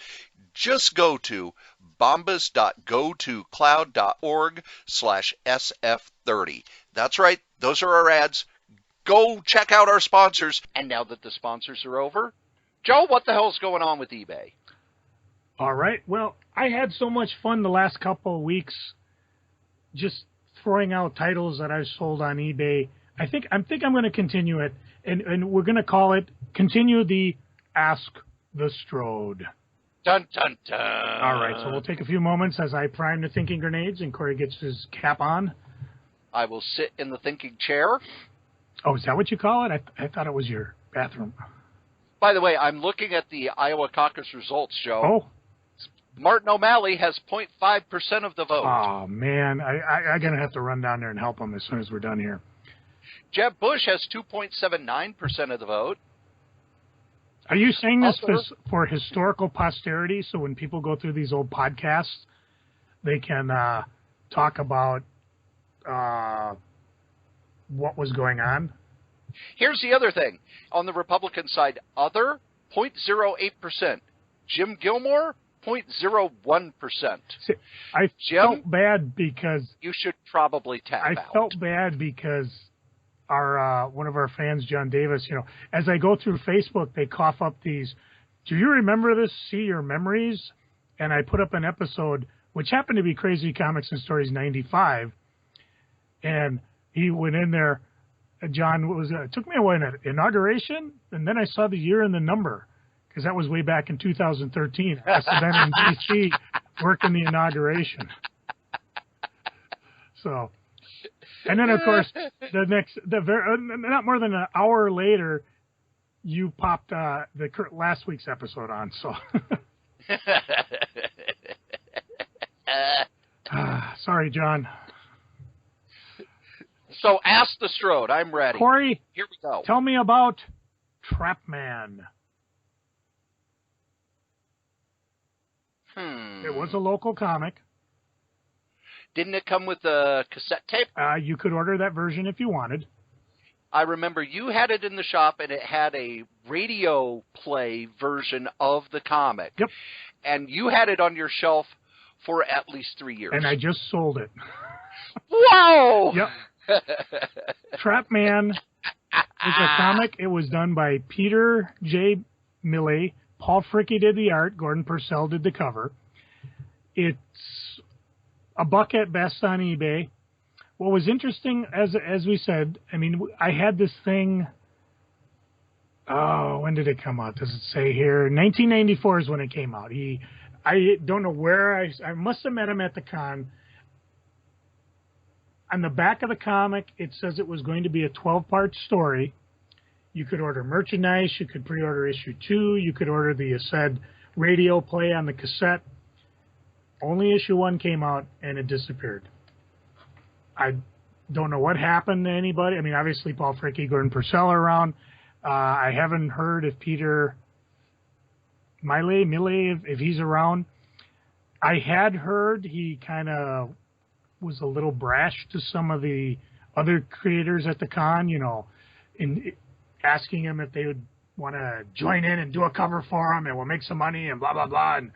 S1: Just go to bombas.gotocloud.org/SF30. That's right, those are our ads. Go check out our sponsors. And now that the sponsors are over, Joe, what the hell's going on with eBay?
S2: All right. Well, I had so much fun the last couple of weeks just throwing out titles that I sold on eBay. I think I'm going to continue it, and we're going to call it continue the Ask the Strode.
S1: Dun, dun, dun.
S2: All right. So we'll take a few moments as I prime the thinking grenades and Cory gets his cap on.
S1: I will sit in the thinking chair.
S2: Oh, is that what you call it? I thought it was your bathroom. By
S1: the way, I'm looking at the Iowa caucus results, Joe.
S2: Oh.
S1: Martin O'Malley has 0.5% of the vote.
S2: Oh, man. I'm going to have to run down there and help him as soon as we're done here.
S1: Jeb Bush has 2.79% of the vote.
S2: Are you saying this for historical posterity, so when people go through these old podcasts, they can talk about what was going on?
S1: Here's the other thing. On the Republican side, other, 0.08%. Jim Gilmore, 0.01%.
S2: See, I felt bad because...
S1: You should probably tap out.
S2: I felt bad because our one of our fans, John Davis, as I go through Facebook, they cough up these, do you remember this? See your memories? And I put up an episode, which happened to be Crazy Comics and Stories 95, and he went in there, John took me away in an inauguration, and then I saw the year and the number, because that was way back in 2013. I was then in D.C. working the inauguration. So, and then of course not more than an hour later, you popped last week's episode on. So, sorry, John.
S1: So ask the Strode. I'm ready.
S2: Cory,
S1: here we go.
S2: Tell me about Trapman. It was a local comic.
S1: Didn't it come with a cassette tape?
S2: You could order that version if you wanted.
S1: I remember you had it in the shop, and it had a radio play version of the comic.
S2: Yep.
S1: And you had it on your shelf for at least 3 years.
S2: And I just sold it.
S1: Whoa!
S2: Yep. Trapman is a comic. It was done by Peter J. Millay. Paul Fricke did the art. Gordon Purcell did the cover. It's $1 at best on eBay. What was interesting, as we said, I mean, I had this thing Oh, when did it come out? Does it say here? 1994 is when it came out. I don't know where I must have met him at the con. On the back of the comic, it says it was going to be a 12-part story. You could order merchandise. You could pre-order issue 2. You could order the said radio play on the cassette. Only issue 1 came out, and it disappeared. I don't know what happened to anybody. I mean, obviously, Paul Fricke, Gordon Purcell are around. I haven't heard if Peter Mille, if he's around. I had heard he kind of was a little brash to some of the other creators at the con, in asking him if they would want to join in and do a cover for him and we'll make some money and blah, blah, blah. And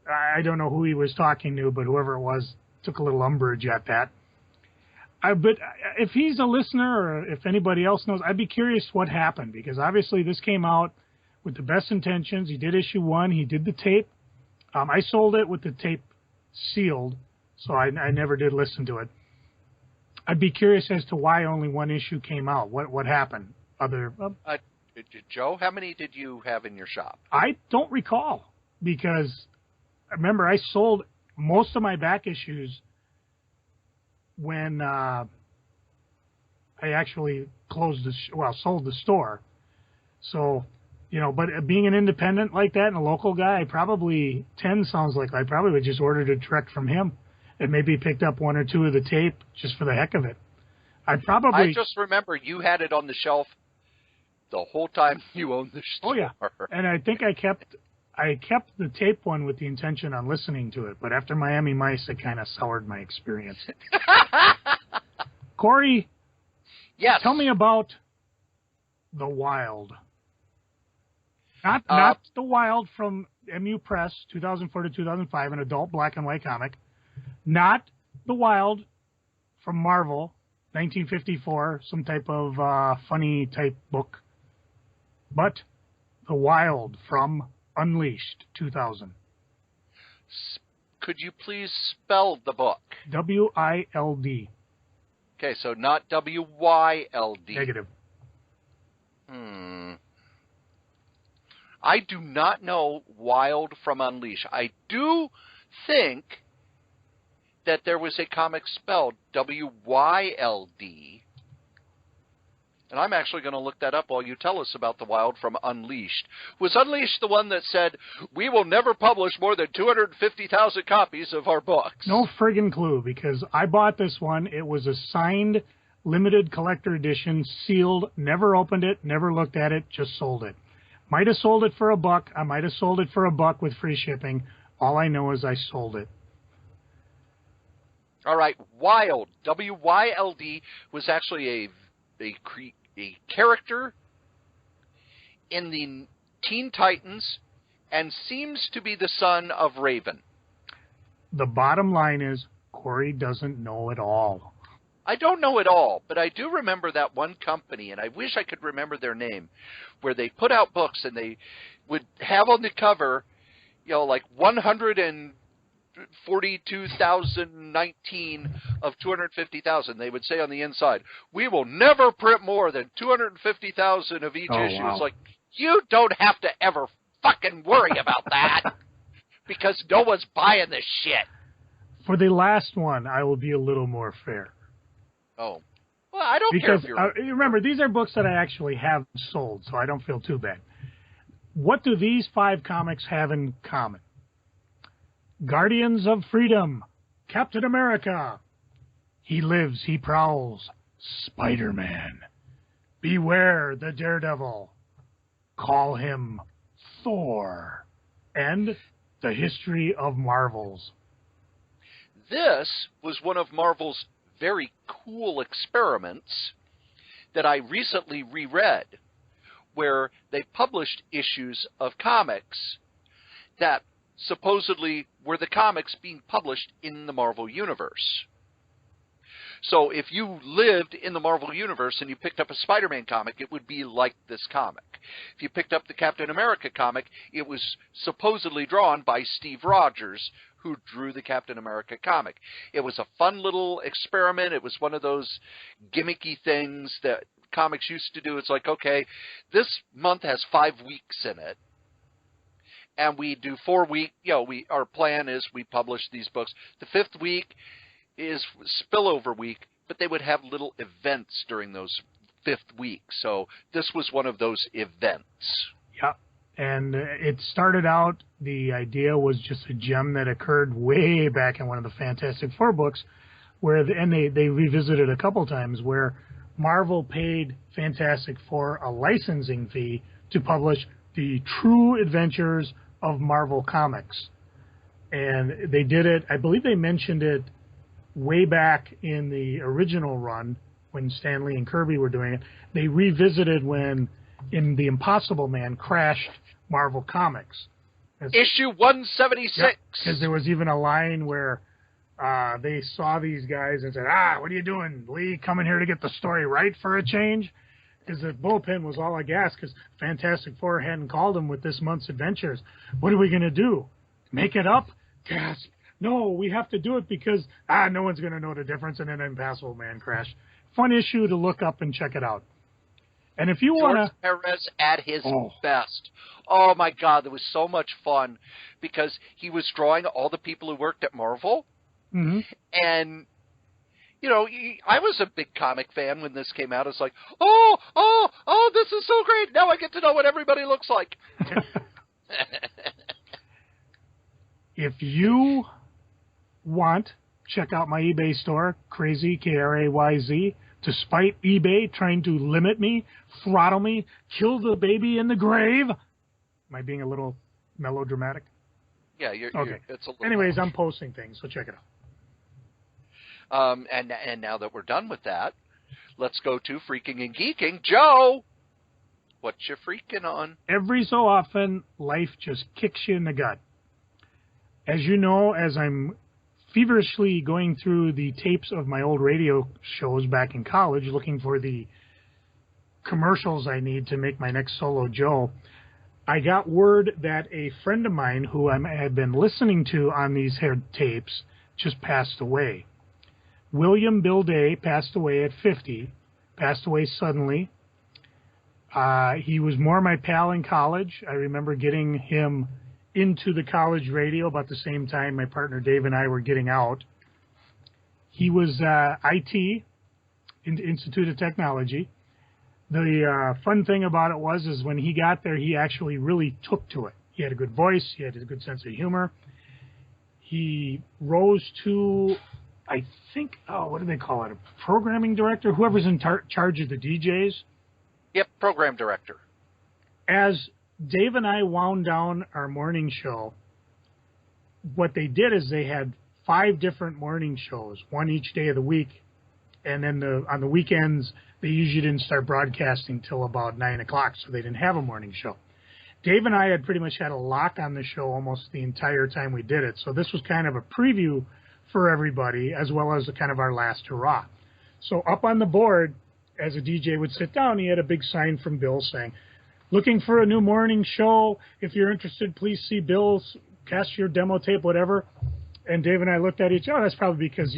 S2: I don't know who he was talking to, but whoever it was took a little umbrage at that. But if he's a listener or if anybody else knows, I'd be curious what happened, because obviously this came out with the best intentions. He did issue 1. He did the tape. I sold it with the tape sealed, so I never did listen to it. I'd be curious as to why only 1 issue came out. What happened?
S1: Joe, how many did you have in your shop?
S2: I don't recall, because remember I sold most of my back issues when I actually sold the store. So, but being an independent like that and a local guy, 10 sounds like I probably would just ordered it direct from him and maybe picked up 1 or 2 of the tape just for the heck of it. I
S1: just remember you had it on the shelf the whole time you owned the store.
S2: Oh, yeah. And I think I kept the tape one with the intention on listening to it, but after Miami Mice, it kind of soured my experience. Cory,
S1: yes.
S2: Tell me about The Wild. Not The Wild from MU Press, 2004 to 2005, an adult black and white comic. Not The Wild from Marvel, 1954, some type of funny type book. But The Wild from Unleashed, 2000.
S1: Could you please spell the book?
S2: W-I-L-D.
S1: Okay, so not W-Y-L-D.
S2: Negative.
S1: I do not know Wild from Unleashed. I do think that there was a comic spelled W-Y-L-D. And I'm actually going to look that up while you tell us about The Wild from Unleashed. Was Unleashed the one that said, we will never publish more than 250,000 copies of our books?
S2: No friggin' clue, because I bought this one. It was a signed, limited collector edition, sealed, never opened it, never looked at it, just sold it. Might have sold it for $1. I might have sold it for $1 with free shipping. All I know is I sold it.
S1: All right, Wild, W-Y-L-D, was actually a character in the Teen Titans and seems to be the son of Raven.
S2: The bottom line is Cory doesn't know it all.
S1: I don't know it all, but I do remember that one company, and I wish I could remember their name, where they put out books and they would have on the cover, like 142,019 of 250,000. They would say on the inside, we will never print more than 250,000 of each issue.
S2: Wow.
S1: It's like, you don't have to ever fucking worry about that because no one's buying this shit.
S2: For the last one, I will be a little more fair.
S1: Oh. Well, I don't care if you're...
S2: remember, these are books that I actually have sold, so I don't feel too bad. What do these 5 comics have in common? Guardians of Freedom, Captain America, He Lives, He Prowls, Spider-Man, Beware the Daredevil, Call Him Thor, and The History of Marvels.
S1: This was one of Marvel's very cool experiments that I recently reread, where they published issues of comics that supposedly were the comics being published in the Marvel Universe. So if you lived in the Marvel Universe and you picked up a Spider-Man comic, it would be like this comic. If you picked up the Captain America comic, it was supposedly drawn by Steve Rogers, who drew the Captain America comic. It was a fun little experiment. It was one of those gimmicky things that comics used to do. It's like, okay, this month has 5 weeks in it, and we do 4 week. Our plan is we publish these books. The 5th week is spillover week, but they would have little events during those 5th week. So this was one of those events.
S2: Yeah. And it started out, the idea was just a gem that occurred way back in one of the Fantastic Four books, and they revisited a couple times, where Marvel paid Fantastic Four a licensing fee to publish the true adventures of Marvel Comics. And they did it, I believe they mentioned it way back in the original run when Stan Lee and Kirby were doing it. They revisited when in The Impossible Man crashed Marvel Comics.
S1: Issue 176.
S2: Because there was even a line where they saw these guys and said, what are you doing, Lee? Coming here to get the story right for a change? Because the bullpen was all aghast because Fantastic Four hadn't called him with this month's adventures. What are we going to do? Make it up? Gasp. No, we have to do it because no one's going to know the difference. And then Impossible Man crashed. Fun issue to look up and check it out. And if you want to...
S1: Perez at his best. Oh, my God, that was so much fun because he was drawing all the people who worked at Marvel.
S2: Mm-hmm.
S1: And, I was a big comic fan when this came out. It's like, oh, this is so great. Now I get to know what everybody looks like.
S2: If you want, check out my eBay store, Krayz, Krayz. To spite eBay trying to limit me, throttle me, kill the baby in the grave. Am I being a little melodramatic?
S1: Yeah,
S2: okay.
S1: It's a little
S2: Anyways,
S1: much.
S2: I'm posting things, so check it
S1: out. And now that we're done with that, let's go to Freaking and Geeking. Joe, what you freaking on?
S2: Every so often, life just kicks you in the gut. As you know, as I'm feverishly going through the tapes of my old radio shows back in college, looking for the commercials I need to make my next Solo Joe, I got word that a friend of mine who I had been listening to on these tapes just passed away. William Bill Day passed away at 50, passed away suddenly. He was more my pal in college. I remember getting him into the college radio about the same time my partner Dave and I were getting out. He was IT, Institute of Technology. The fun thing about it was when he got there, he actually really took to it. He had a good voice. He had a good sense of humor. He rose to, I think, what do they call it? A programming director? Whoever's in charge of the DJs.
S1: Yep, program director.
S2: As Dave and I wound down our morning show, what they did is they had 5 different morning shows, one each day of the week. And then on the weekends, they usually didn't start broadcasting till about 9 o'clock, so they didn't have a morning show. Dave and I had pretty much had a lock on the show almost the entire time we did it. So this was kind of a preview for everybody, as well as kind of our last hurrah. So up on the board, as a DJ would sit down, he had a big sign from Bill saying, "Looking for a new morning show. If you're interested, please see Bill's, cast your demo tape, whatever." And Dave and I looked at each other. That's probably because,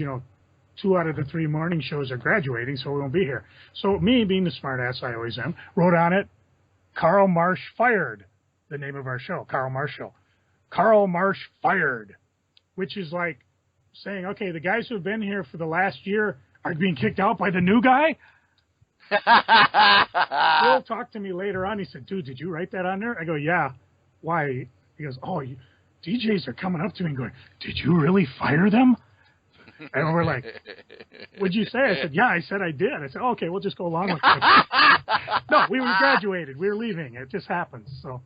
S2: 2 out of the 3 morning shows are graduating, so we won't be here. So me, being the smart ass I always am, wrote on it, "Carl Marsh fired," the name of our show, Carl Marsh Show. Carl Marsh fired, which is like saying, okay, the guys who have been here for the last year are being kicked out by the new guy? Bill talked to me later on. He said, "Dude, did you write that on there?" I go, "Yeah." "Why?" He goes, DJs are coming up to me and going, "Did you really fire them?" And we're like, "What'd you say?" I said, "Yeah, I said I did." I said, "Okay, we'll just go along with it." No, we were graduated. We were leaving. It just happens. So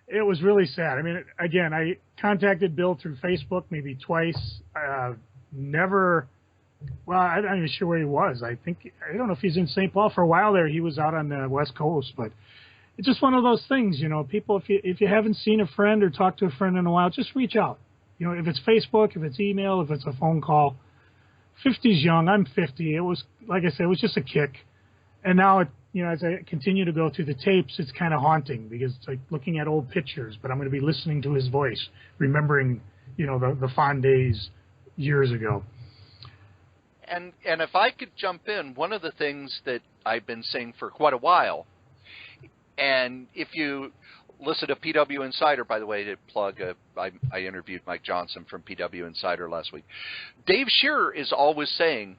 S2: it was really sad. I mean, again, I contacted Bill through Facebook maybe twice. Never... Well, I'm not even sure where he was. I don't know if he's in St. Paul. For a while there, he was out on the West Coast, but it's just one of those things, people, if you haven't seen a friend or talked to a friend in a while, just reach out. If it's Facebook, if it's email, if it's a phone call. 50's young. I'm 50. It was, like I said, it was just a kick. And now, as I continue to go through the tapes, it's kind of haunting because it's like looking at old pictures, but I'm going to be listening to his voice, remembering, the fond days years ago.
S1: And if I could jump in, one of the things that I've been saying for quite a while, and if you listen to PW Insider, by the way, to plug, I interviewed Mike Johnson from PW Insider last week. Dave Shearer is always saying,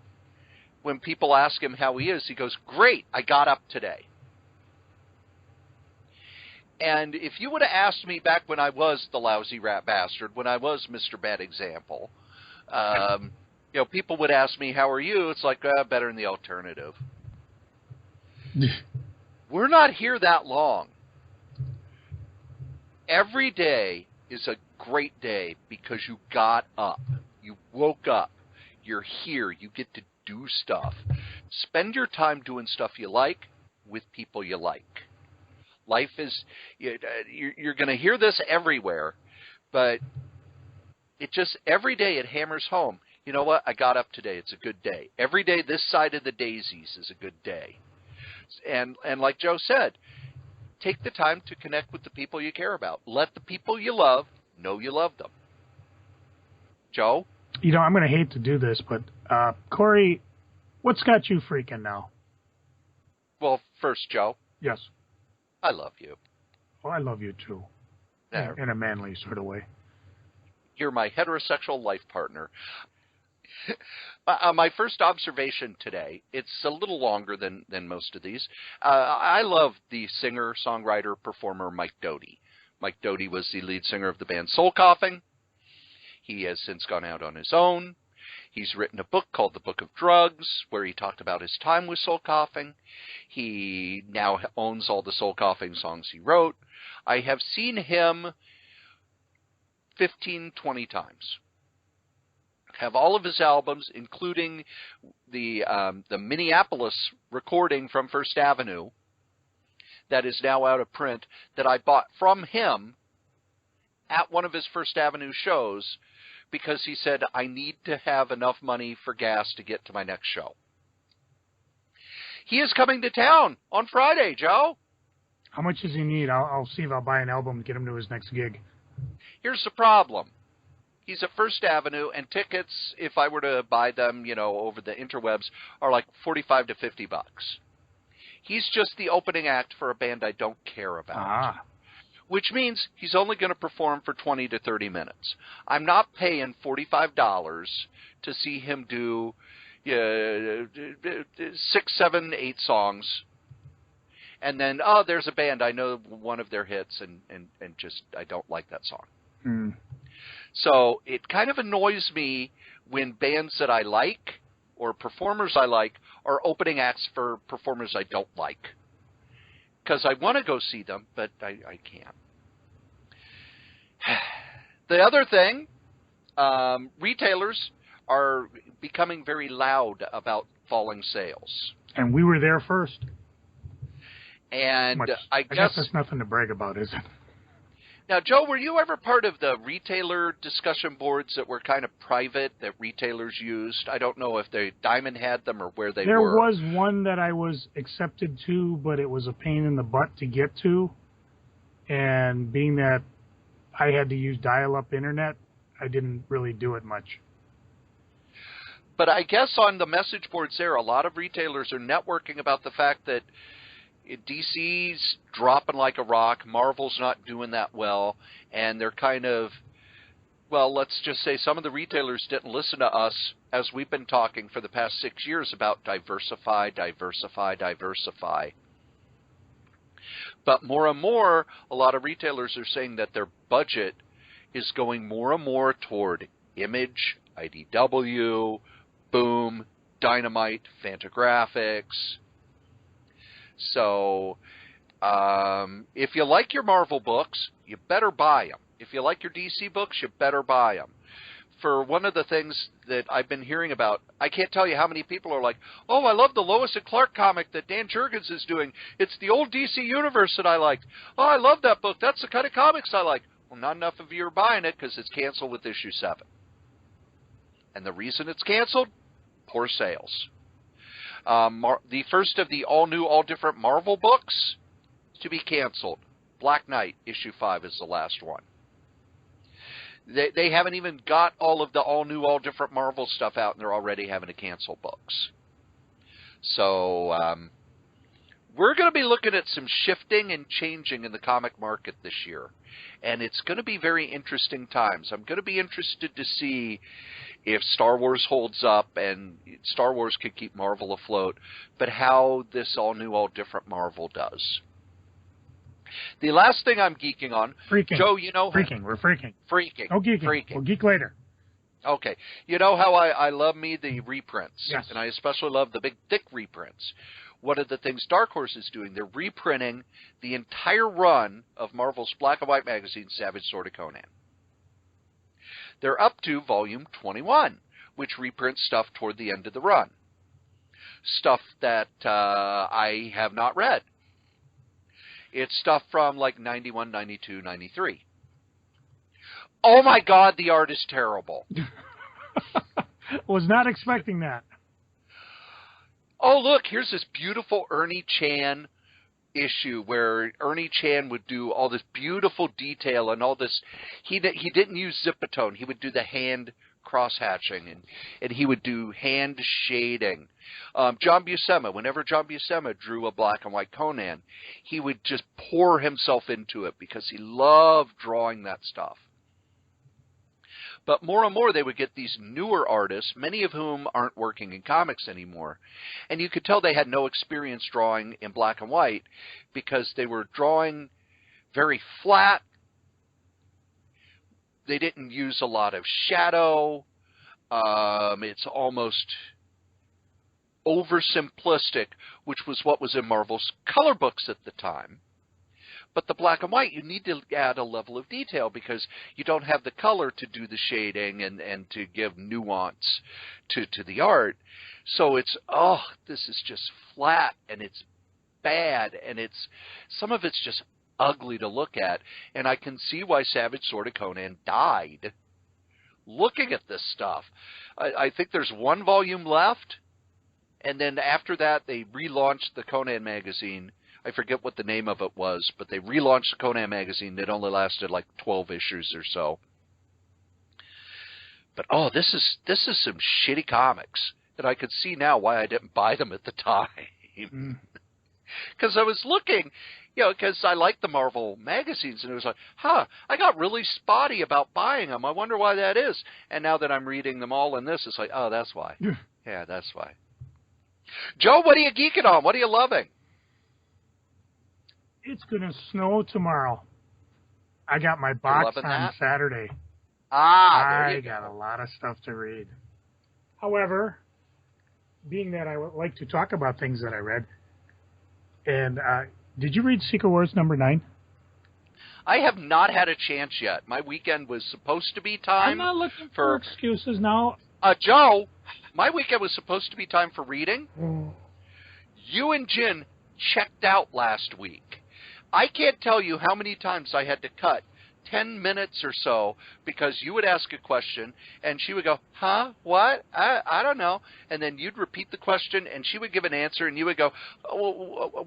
S1: when people ask him how he is, he goes, "Great, I got up today." And if you would have asked me back when I was the lousy rat bastard, when I was Mr. Bad Example, people would ask me, "How are you?" It's like, better than the alternative. We're not here that long. Every day is a great day because you got up. You woke up. You're here. You get to do stuff. Spend your time doing stuff you like with people you like. Life is, you're going to hear this everywhere, but it just, every day it hammers home. You know what? I got up today. It's a good day. Every day this side of the daisies is a good day. And like Joe said, take the time to connect with the people you care about. Let the people you love know you love them. Joe?
S2: I'm going to hate to do this, but Cory, what's got you freaking now?
S1: Well, first, Joe.
S2: Yes.
S1: I love you.
S2: Well, I love you too. In a manly sort of way.
S1: You're my heterosexual life partner. My first observation today, it's a little longer than most of these. I love the singer, songwriter, performer Mike Doughty. Mike Doughty was the lead singer of the band Soul Coughing. He has since gone out on his own. He's written a book called The Book of Drugs, where he talked about his time with Soul Coughing. He now owns all the Soul Coughing songs he wrote. I have seen him 15, 20 times. Have all of his albums, including the Minneapolis recording from First Avenue that is now out of print, that I bought from him at one of his First Avenue shows because he said, I need to have enough money for gas to get to my next show. He is coming to town on Friday, Joe.
S2: How much does he need? I'll see if I'll buy an album to get him to his next gig.
S1: Here's the problem. He's at First Avenue, and tickets, if I were to buy them, over the interwebs, are like $45 to $50. He's just the opening act for a band I don't care about. Which means he's only going to perform for 20 to 30 minutes. I'm not paying $45 to see him do 6, 7, 8 songs. And then, there's a band, I know one of their hits, and just, I don't like that song. So it kind of annoys me when bands that I like or performers I like are opening acts for performers I don't like. Because I want to go see them, but I can't. The other thing, retailers are becoming very loud about falling sales.
S2: And we were there first.
S1: And I
S2: guess that's nothing to brag about, is it?
S1: Now, Joe, were you ever part of the retailer discussion boards that were kind of private that retailers used? I don't know if Diamond had them or where they were.
S2: There was one that I was accepted to, but it was a pain in the butt to get to. And being that I had to use dial-up internet, I didn't really do it much.
S1: But I guess on the message boards there, a lot of retailers are networking about the fact that DC's dropping like a rock, Marvel's not doing that well, and they're kind of, well, let's just say some of the retailers didn't listen to us as we've been talking for the past 6 years about diversify. But more and more, a lot of retailers are saying that their budget is going more and more toward Image, IDW, Boom, Dynamite, Fantagraphics. So, if you like your Marvel books, you better buy them. If you like your DC books, you better buy them. For one of the things that I've been hearing about, I can't tell you how many people are like, oh, I love the Lois and Clark comic that Dan Jurgens is doing. It's the old DC universe that I liked. Oh, I love that book. That's the kind of comics I like. Well, not enough of you are buying it because it's canceled with issue 7. And the reason it's canceled? Poor sales. The first of the all-new, all-different Marvel books to be canceled. Black Knight, issue 5 is the last one. They haven't even got all of the all-new, all-different Marvel stuff out, and they're already having to cancel books. So we're going to be looking at some shifting and changing in the comic market this year. And it's going to be very interesting times. I'm going to be interested to see if Star Wars holds up and Star Wars could keep Marvel afloat, but how this all-new, all-different Marvel does. The last thing I'm geeking on,
S2: Freaking.
S1: Joe, you know...
S2: Freaking. We're freaking.
S1: Freaking.
S2: No geeking.
S1: Freaking.
S2: We'll geek later.
S1: Okay. You know how I love me the reprints?
S2: Yes.
S1: And I especially love the big, thick reprints. One of the things Dark Horse is doing, they're reprinting the entire run of Marvel's black and white magazine, Savage Sword of Conan. They're up to volume 21, which reprints stuff toward the end of the run. Stuff that I have not read. It's stuff from like 91, 92, 93. Oh my God, the art is terrible.
S2: Was not expecting that.
S1: Oh, look, here's this beautiful Ernie Chan issue where Ernie Chan would do all this beautiful detail and all this. He didn't use Zipatone. He would do the hand cross-hatching, and he would do hand shading. John Buscema, whenever John Buscema drew a black and white Conan, he would just pour himself into it because he loved drawing that stuff. But more and more they would get these newer artists, many of whom aren't working in comics anymore. And you could tell they had no experience drawing in black and white because they were drawing very flat. They didn't use a lot of shadow. It's almost oversimplistic, which was what was in Marvel's color books at the time. But the black and white, you need to add a level of detail because you don't have the color to do the shading and to give nuance to the art. So it's, oh, this is just flat and it's bad and some of it's just ugly to look at. And I can see why Savage Sword of Conan died looking at this stuff. I think there's one volume left. And then after that, they relaunched the Conan magazine. I forget what the name of it was, but they relaunched the Conan magazine that only lasted like 12 issues or so. But oh, this is some shitty comics, and I could see now why I didn't buy them at the time. Because I was looking, because I like the Marvel magazines, and it was like, I got really spotty about buying them. I wonder why that is. And now that I'm reading them all in this, it's like, oh, that's why. Yeah, that's why. Joe, what are you geeking on? What are you loving?
S2: It's going to snow tomorrow. I got my box on Saturday. I got a lot of stuff to read. However, being that I would like to talk about things that I read, and did you read Secret Wars number 9?
S1: I have not had a chance yet. My weekend was supposed to be time.
S2: I'm not looking for excuses now.
S1: Joe, my weekend was supposed to be time for reading. You and Jen checked out last week. I can't tell you how many times I had to cut 10 minutes or so because you would ask a question and she would go, huh? What? I don't know. And then you'd repeat the question and she would give an answer and you would go,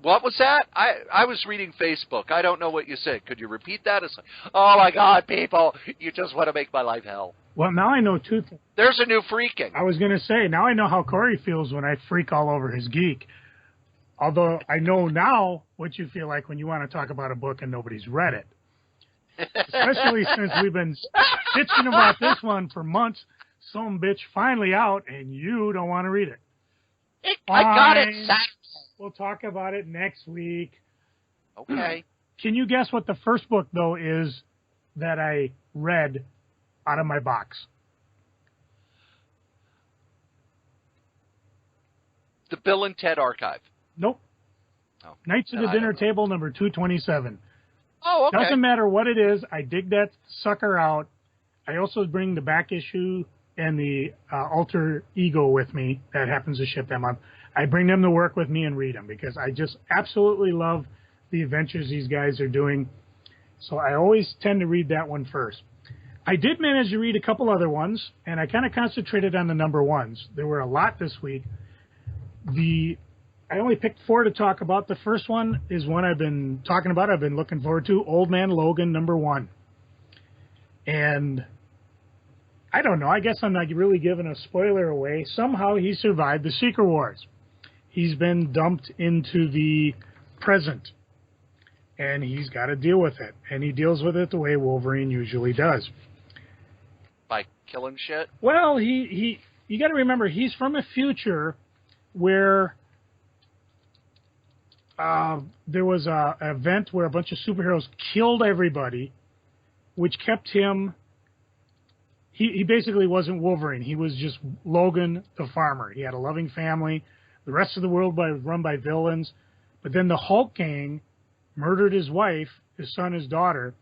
S1: what was that? I was reading Facebook. I don't know what you said. Could you repeat that? It's like, oh my God, people, you just want to make my life hell.
S2: Well, now I know two things.
S1: There's a new freaking.
S2: I was going to say, now I know how Cory feels when I freak all over his geek. Although I know now what you feel like when you want to talk about a book and nobody's read it. Especially since we've been bitching about this one for months. Some bitch finally out and you don't want to read it.
S1: I got it, Sam.
S2: We'll talk about it next week.
S1: Okay.
S2: Can you guess what the first book, though, is that I read out of my box?
S1: The Bill and Ted Archive.
S2: Nope.
S1: Oh,
S2: Knights of the Dinner Table, number 227.
S1: Oh, okay.
S2: Doesn't matter what it is. I dig that sucker out. I also bring the back issue and the alter ego with me that happens to ship them up. I bring them to work with me and read them because I just absolutely love the adventures these guys are doing. So I always tend to read that one first. I did manage to read a couple other ones, and I kind of concentrated on the number ones. There were a lot this week. I only picked 4 to talk about. The first one is one I've been talking about. I've been looking forward to, Old Man Logan, number 1. And I don't know. I guess I'm not really giving a spoiler away. Somehow he survived the Secret Wars. He's been dumped into the present, and he's got to deal with it. And he deals with it the way Wolverine usually does.
S1: By killing shit?
S2: Well, you got to remember, he's from a future where there was an event where a bunch of superheroes killed everybody, which kept him... He basically wasn't Wolverine. He was just Logan the farmer. He had a loving family. The rest of the world was run by villains. But then the Hulk gang murdered his wife, his son, his daughter,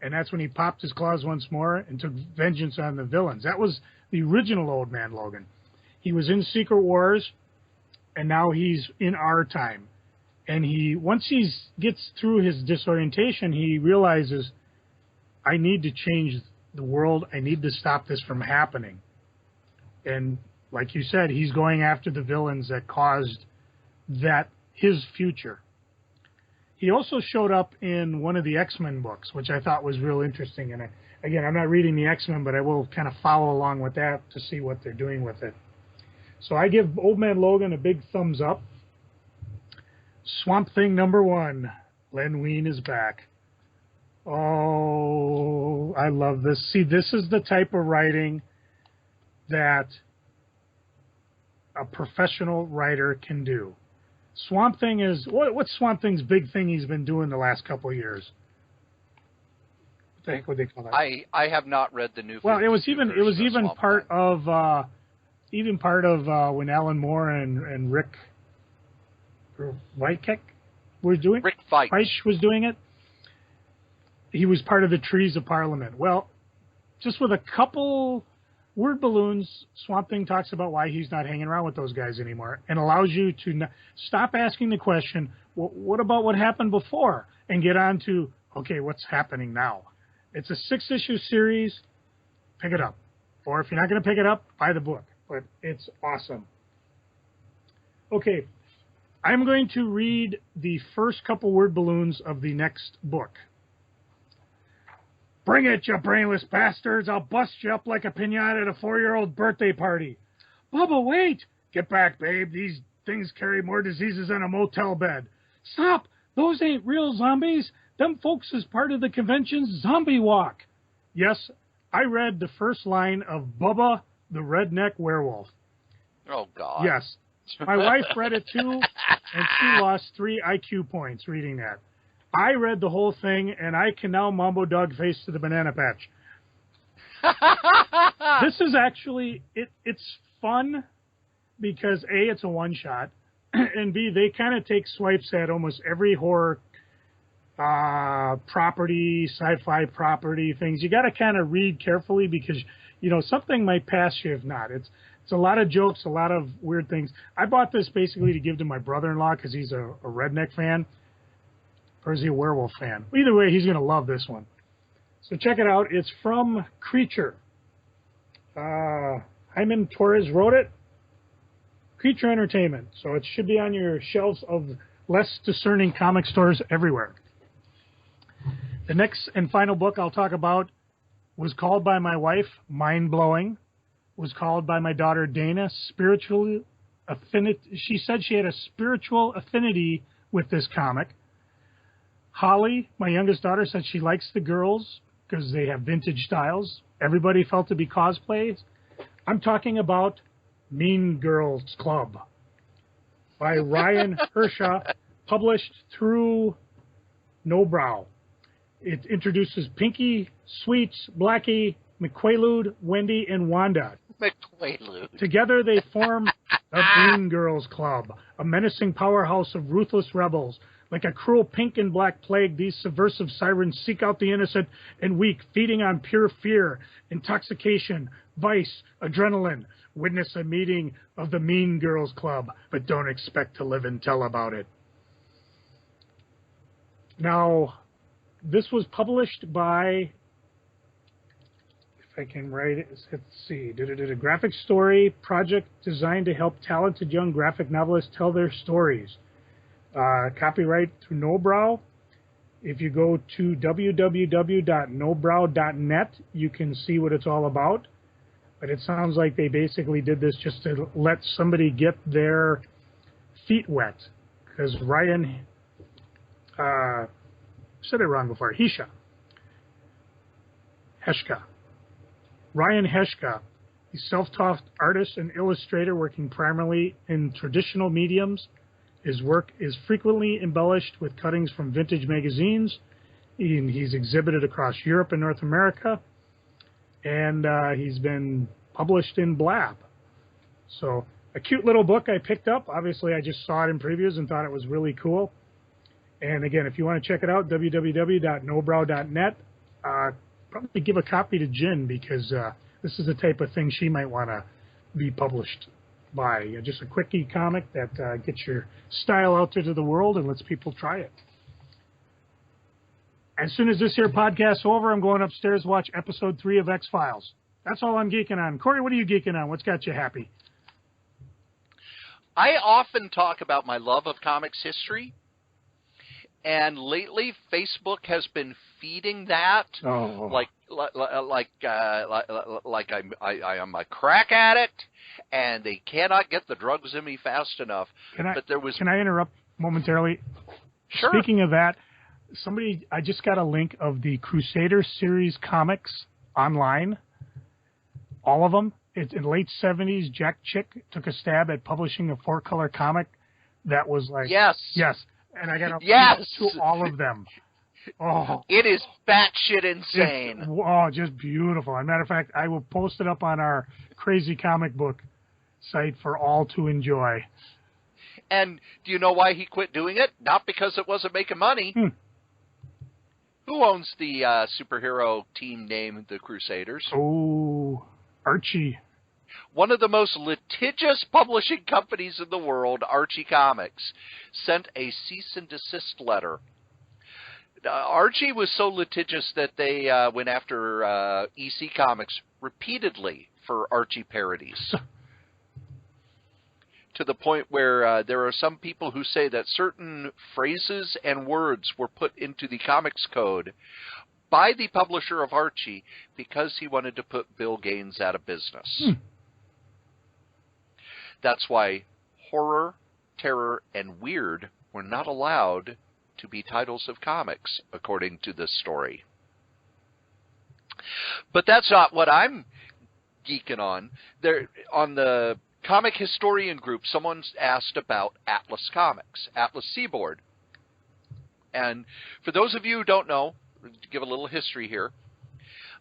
S2: and that's when he popped his claws once more and took vengeance on the villains. That was the original Old Man Logan. He was in Secret Wars, and now he's in our time. And once he gets through his disorientation, he realizes, I need to change the world. I need to stop this from happening. And like you said, he's going after the villains that caused his future. He also showed up in one of the X-Men books, which I thought was real interesting. And again, I'm not reading the X-Men, but I will kind of follow along with that to see what they're doing with it. So I give Old Man Logan a big thumbs up. Swamp Thing #1. Len Wein is back. Oh, I love this. See, this is the type of writing that a professional writer can do. Swamp Thing is... What's Swamp Thing's big thing he's been doing the last couple of years? What the heck would they call that?
S1: I have not read the new...
S2: Well, it was even part of when Alan Moore and Rick Weitkeck were doing...
S1: Rick Veitch
S2: was doing it. He was part of the Trees of Parliament. Well, just with a couple word balloons, Swamp Thing talks about why he's not hanging around with those guys anymore and allows you to stop asking the question, well, what about what happened before? And get on to, okay, what's happening now? It's a 6-issue series. Pick it up. Or if you're not going to pick it up, buy the book. But it's awesome. Okay, I'm going to read the first couple word balloons of the next book. Bring it, you brainless bastards. I'll bust you up like a piñata at a 4-year-old birthday party. Bubba, wait. Get back, babe. These things carry more diseases than a motel bed. Stop. Those ain't real zombies. Them folks is part of the convention's zombie walk. Yes, I read the first line of Bubba the Redneck Werewolf.
S1: Oh, God.
S2: Yes. My wife read it, too, and she lost 3 IQ points reading that. I read the whole thing, and I can now mambo dog face to the banana patch. This is actually, it's fun because, A, it's a one-shot, and B, they kind of take swipes at almost every horror property, sci-fi property, things. You got to kind of read carefully because, something might pass you if not. It's a lot of jokes, a lot of weird things. I bought this basically to give to my brother-in-law because he's a redneck fan. Or is he a werewolf fan? Either way, he's going to love this one. So check it out. It's from Creature. Hyman Torres wrote it. Creature Entertainment. So it should be on your shelves of less discerning comic stores everywhere. The next and final book I'll talk about was called by my wife, Mind Blowing. Was called by my daughter, Dana, Spiritual Affinity. She said she had a spiritual affinity with this comic. Holly, my youngest daughter, said she likes the girls because they have vintage styles. Everybody felt to be cosplays. I'm talking about Mean Girls Club by Ryan Hershaw, published through No Brow. It introduces Pinky, Sweets, Blackie, McQuaalude, Wendy, and Wanda.
S1: McQuaalude.
S2: Together they form the Mean Girls Club, a menacing powerhouse of ruthless rebels. Like a cruel pink and black plague, these subversive sirens seek out the innocent and weak, feeding on pure fear, intoxication, vice, adrenaline. Witness a meeting of the Mean Girls Club, but don't expect to live and tell about it. Now, this was published by, if I can write it, let's see, a graphic story project designed to help talented young graphic novelists tell their stories. Copyright through Nobrow. If you go to www.nobrow.net, you can see what it's all about. But it sounds like they basically did this just to let somebody get their feet wet. Because Ryan, said it wrong before, Heshka. Ryan Heshka, a self-taught artist and illustrator working primarily in traditional mediums. His work is frequently embellished with cuttings from vintage magazines. He's exhibited across Europe and North America. And he's been published in Blab. So a cute little book I picked up. Obviously, I just saw it in previews and thought it was really cool. And again, if you want to check it out, www.nobrow.net. Probably give a copy to Jen because this is the type of thing she might want to be published by. Just a quickie comic that gets your style out there to the world and lets people try it. As soon as this here podcast's over, I'm going upstairs to watch episode 3 of X-Files. That's all I'm geeking on. Cory, what are you geeking on? What's got you happy?
S1: I often talk about my love of comics history, and lately Facebook has been feeding that like I am a crack addict, and they cannot get the drugs in me fast enough. Can I
S2: interrupt momentarily?
S1: Sure.
S2: Speaking of that, I just got a link of the Crusader series comics online. All of them. It's in the late 70s. Jack Chick took a stab at publishing a 4-color comic that was like...
S1: Yes.
S2: And I got to all of them. Oh,
S1: it is batshit insane.
S2: Just beautiful. As a matter of fact, I will post it up on our crazy comic book site for all to enjoy.
S1: And do you know why he quit doing it? Not because it wasn't making money. Who owns the superhero team named the Crusaders?
S2: Oh, Archie.
S1: One of the most litigious publishing companies in the world, Archie Comics, sent a cease and desist letter. Archie was so litigious that they went after EC Comics repeatedly for Archie parodies. To the point where there are some people who say that certain phrases and words were put into the comics code by the publisher of Archie because he wanted to put Bill Gaines out of business. That's why horror, terror, and weird were not allowed to be titles of comics, according to this story. But that's not what I'm geeking on. On the Comic Historian group, someone's asked about Atlas Comics, Atlas Seaboard. And for those of you who don't know, to give a little history here,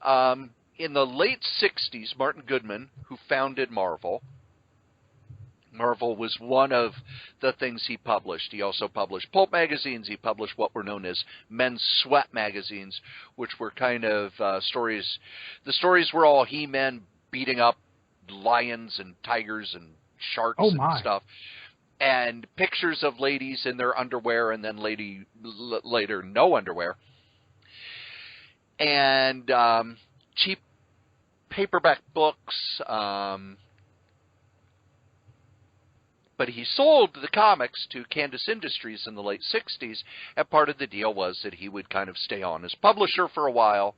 S1: in the late 60s, Martin Goodman, who founded Marvel was one of the things he published. He also published pulp magazines. He published what were known as men's sweat magazines, which were kind of stories. The stories were all he-men beating up lions and tigers and sharks and stuff. And pictures of ladies in their underwear and then later no underwear. And cheap paperback books. But he sold the comics to Candace Industries in the late 60s, and part of the deal was that he would kind of stay on as publisher for a while.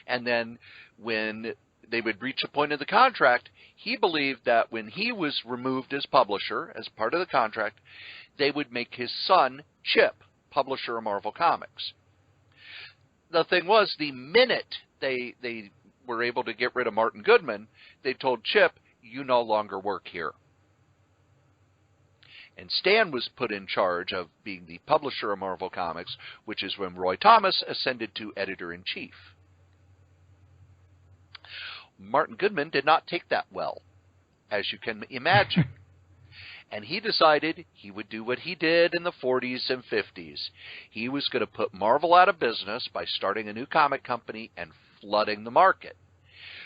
S1: And then when they would reach a point in the contract, he believed that when he was removed as publisher, as part of the contract, they would make his son, Chip, publisher of Marvel Comics. The thing was, the minute they were able to get rid of Martin Goodman, they told Chip, you no longer work here. And Stan was put in charge of being the publisher of Marvel Comics, which is when Roy Thomas ascended to editor-in-chief. Martin Goodman did not take that well, as you can imagine. And he decided he would do what he did in the 40s and 50s. He was going to put Marvel out of business by starting a new comic company and flooding the market.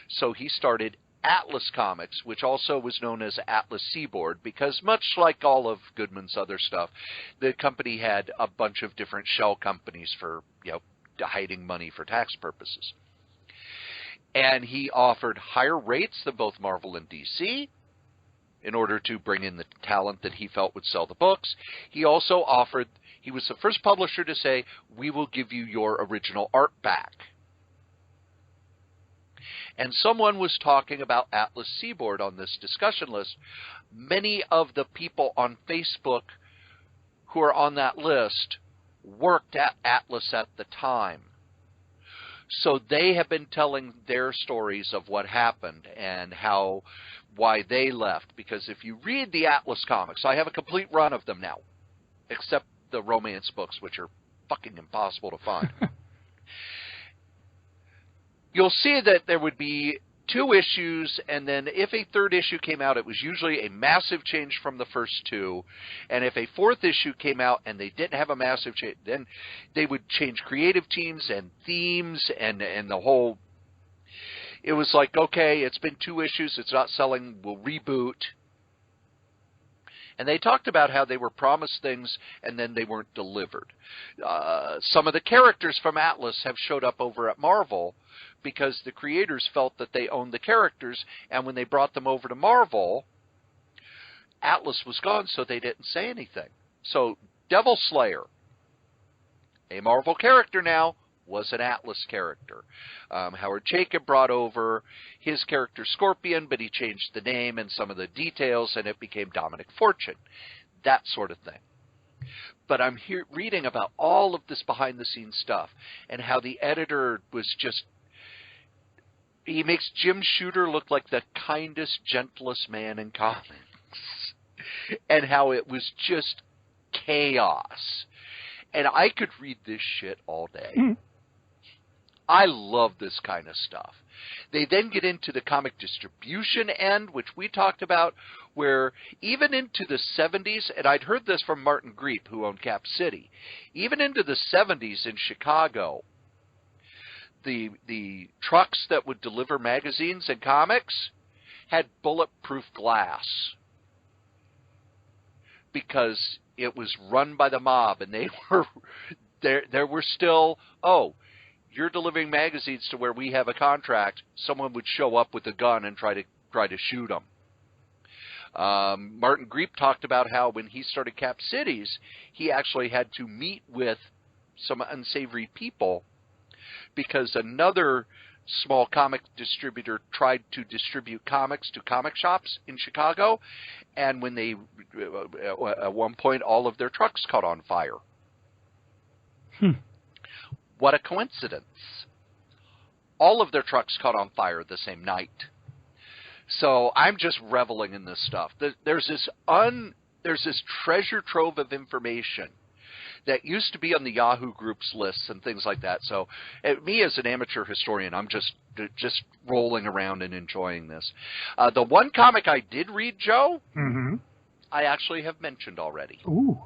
S1: So he started Atlas Comics, which also was known as Atlas Seaboard, because much like all of Goodman's other stuff, the company had a bunch of different shell companies for, hiding money for tax purposes. And he offered higher rates than both Marvel and DC in order to bring in the talent that he felt would sell the books. He also offered, he was the first publisher to say, we will give you your original art back. And someone was talking about Atlas Seaboard on this discussion list. Many of the people on Facebook who are on that list worked at Atlas at the time. So they have been telling their stories of what happened and why they left. Because if you read the Atlas comics, I have a complete run of them now, except the romance books, which are fucking impossible to find. You'll see that there would be 2 issues, and then if a 3rd issue came out, it was usually a massive change from the first 2. And if a 4th issue came out and they didn't have a massive change, then they would change creative teams and themes and the whole. It was like, okay, it's been 2 issues, it's not selling, we'll reboot. And they talked about how they were promised things and then they weren't delivered. Some of the characters from Atlas have showed up over at Marvel because the creators felt that they owned the characters, and when they brought them over to Marvel, Atlas was gone, so they didn't say anything. So Devil Slayer, a Marvel character now, was an Atlas character. Howard Jacob brought over his character Scorpion, but he changed the name and some of the details, and it became Dominic Fortune. That sort of thing. But I'm here reading about all of this behind-the-scenes stuff and how the editor was just... He makes Jim Shooter look like the kindest, gentlest man in comics. And how it was just chaos. And I could read this shit all day. Mm-hmm. I love this kind of stuff. They then get into the comic distribution end, which we talked about, where even into the 70s, and I'd heard this from Martin Greep, who owned Cap City, even into the 70s in Chicago, the trucks that would deliver magazines and comics had bulletproof glass because it was run by the mob, and they were there were still, you're delivering magazines to where we have a contract, someone would show up with a gun and try to shoot them. Martin Greep talked about how when he started Cap Cities, he actually had to meet with some unsavory people because another small comic distributor tried to distribute comics to comic shops in Chicago, and when they, at one point, all of their trucks caught on fire. What a coincidence. All of their trucks caught on fire the same night. So I'm just reveling in this stuff. There's this treasure trove of information that used to be on the Yahoo Groups lists and things like that. So me as an amateur historian, I'm just rolling around and enjoying this. The one comic I did read, Joe, I actually have mentioned already.
S2: Ooh.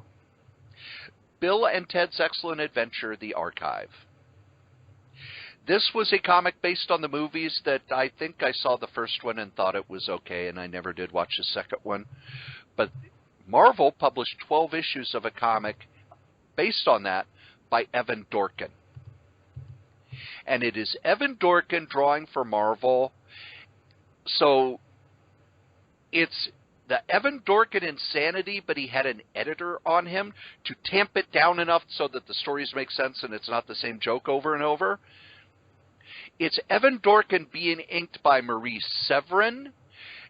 S1: Bill and Ted's Excellent Adventure, The Archive. This was a comic based on the movies that I think I saw the first one and thought it was okay, and I never did watch the second one. But Marvel published 12 issues of a comic based on that by Evan Dorkin. And it is Evan Dorkin drawing for Marvel. So it's the Evan Dorkin insanity, but he had an editor on him to tamp it down enough so that the stories make sense and it's not the same joke over and over. It's Evan Dorkin being inked by Marie Severin,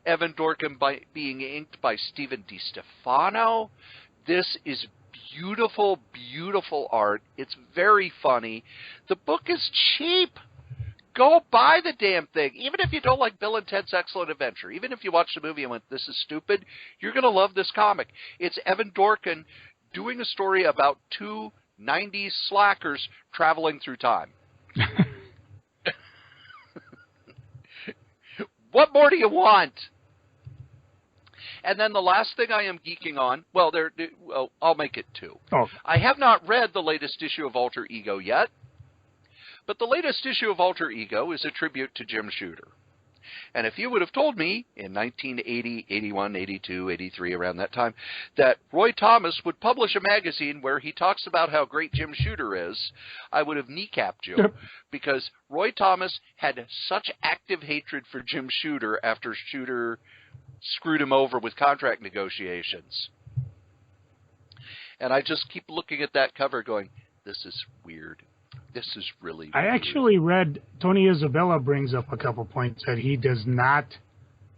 S1: Evan Dorkin being inked by Stephen DiStefano. This is beautiful, beautiful art. It's very funny. The book is cheap. Go buy the damn thing. Even if you don't like Bill and Ted's Excellent Adventure, even if you watched the movie and went, this is stupid, you're going to love this comic. It's Evan Dorkin doing a story about 2 90s slackers traveling through time. What more do you want? And then the last thing I am geeking on, I'll make it 2.
S2: Oh.
S1: I have not read the latest issue of Alter Ego yet, but the latest issue of Alter Ego is a tribute to Jim Shooter. And if you would have told me in 1980, 81, 82, 83, around that time, that Roy Thomas would publish a magazine where he talks about how great Jim Shooter is, I would have kneecapped you. Yep. Because Roy Thomas had such active hatred for Jim Shooter after Shooter screwed him over with contract negotiations. And I just keep looking at that cover going, this is weird. this is really
S2: I
S1: weird.
S2: actually read, Tony Isabella brings up a couple points that he does not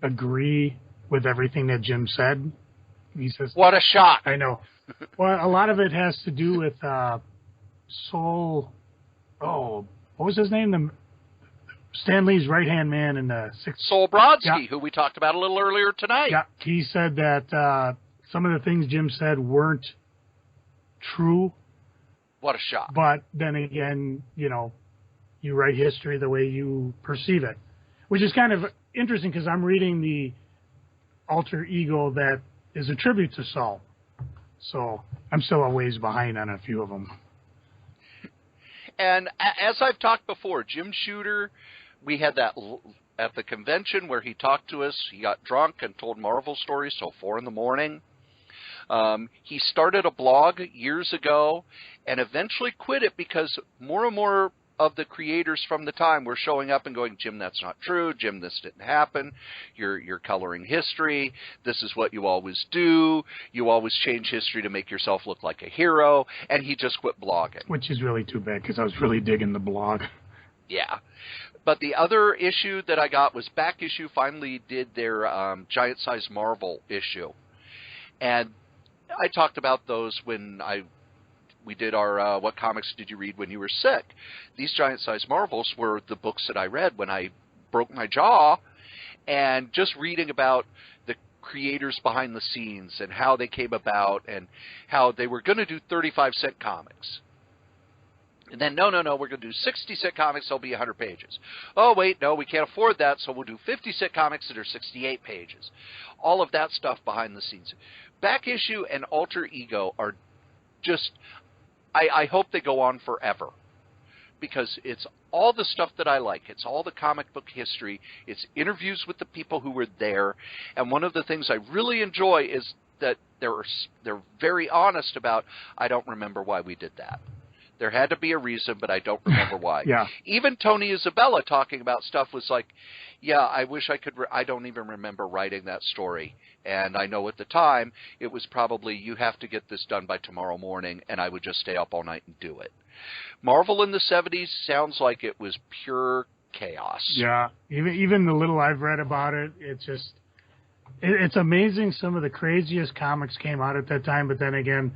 S2: agree with everything that Jim said. He says,
S1: What a shock.
S2: I know. Well, a lot of it has to do with what was his name? Stan Lee's right-hand man in the
S1: Sol Brodsky, who we talked about a little earlier tonight.
S2: Yeah, he said that some of the things Jim said weren't true.
S1: What a shock.
S2: But then again, you write history the way you perceive it, which is kind of interesting because I'm reading the alter ego that is a tribute to Saul. So I'm still a ways behind on a few of them.
S1: And as I've talked before, Jim Shooter, we had that at the convention where he talked to us. He got drunk and told Marvel stories till 4 a.m. He started a blog years ago and eventually quit it because more and more of the creators from the time were showing up and going, Jim, that's not true. Jim, this didn't happen. You're coloring history. This is what you always do. You always change history to make yourself look like a hero. And he just quit blogging.
S2: Which is really too bad because I was really digging the blog.
S1: Yeah. But the other issue that I got was Back Issue finally did their giant size Marvel issue. And I talked about those when we did our What Comics Did You Read When You Were Sick. These giant size Marvels were the books that I read when I broke my jaw, and just reading about the creators behind the scenes and how they came about and how they were going to do 35-cent comics. And then, no, we're going to do 60-cent comics, they'll be 100 pages. Oh, wait, no, we can't afford that, so we'll do 50-cent comics that are 68 pages. All of that stuff behind the scenes. Back Issue and Alter Ego are just, I hope they go on forever. Because it's all the stuff that I like. It's all the comic book history. It's interviews with the people who were there. And one of the things I really enjoy is that they're very honest about, I don't remember why we did that. There had to be a reason, but I don't remember why.
S2: Yeah.
S1: Even Tony Isabella talking about stuff was like, yeah, I wish I could, I don't even remember writing that story. And I know at the time, it was probably, you have to get this done by tomorrow morning, and I would just stay up all night and do it. Marvel in the 70s sounds like it was pure chaos.
S2: Yeah, even the little I've read about it, it's amazing some of the craziest comics came out at that time, but then again,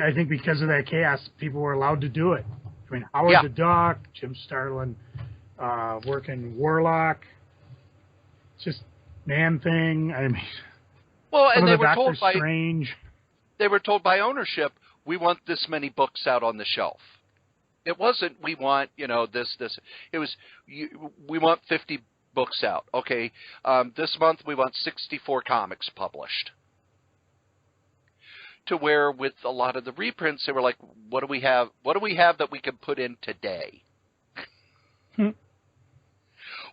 S2: I think because of that chaos, people were allowed to do it. I mean, Howard the Duck, Jim Starlin, working Warlock, just Man-Thing. I mean,
S1: well, and they were
S2: Doctor
S1: told
S2: Strange.
S1: They were told by ownership, we want this many books out on the shelf. It wasn't, we want, this. It was, we want 50 books out. Okay, this month we want 64 comics published. To where with a lot of the reprints, they were like, what do we have? What do we have that we can put in today?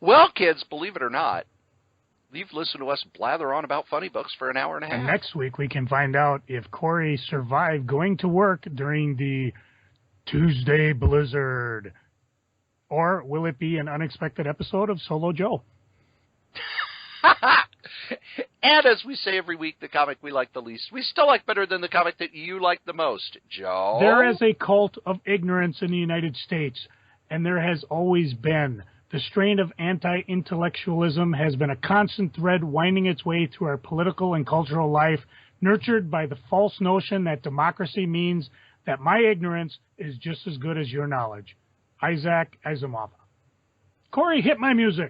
S1: Well, kids, believe it or not, you've listened to us blather on about funny books for an hour and a half.
S2: And next week we can find out if Cory survived going to work during the Tuesday blizzard. Or will it be an unexpected episode of Solo Joe?
S1: And as we say every week, the comic we like the least, we still like better than the comic that you like the most, Joe.
S2: There is a cult of ignorance in the United States, and there has always been. The strain of anti-intellectualism has been a constant thread winding its way through our political and cultural life, nurtured by the false notion that democracy means that my ignorance is just as good as your knowledge. Isaac Asimov. Cory, hit my music.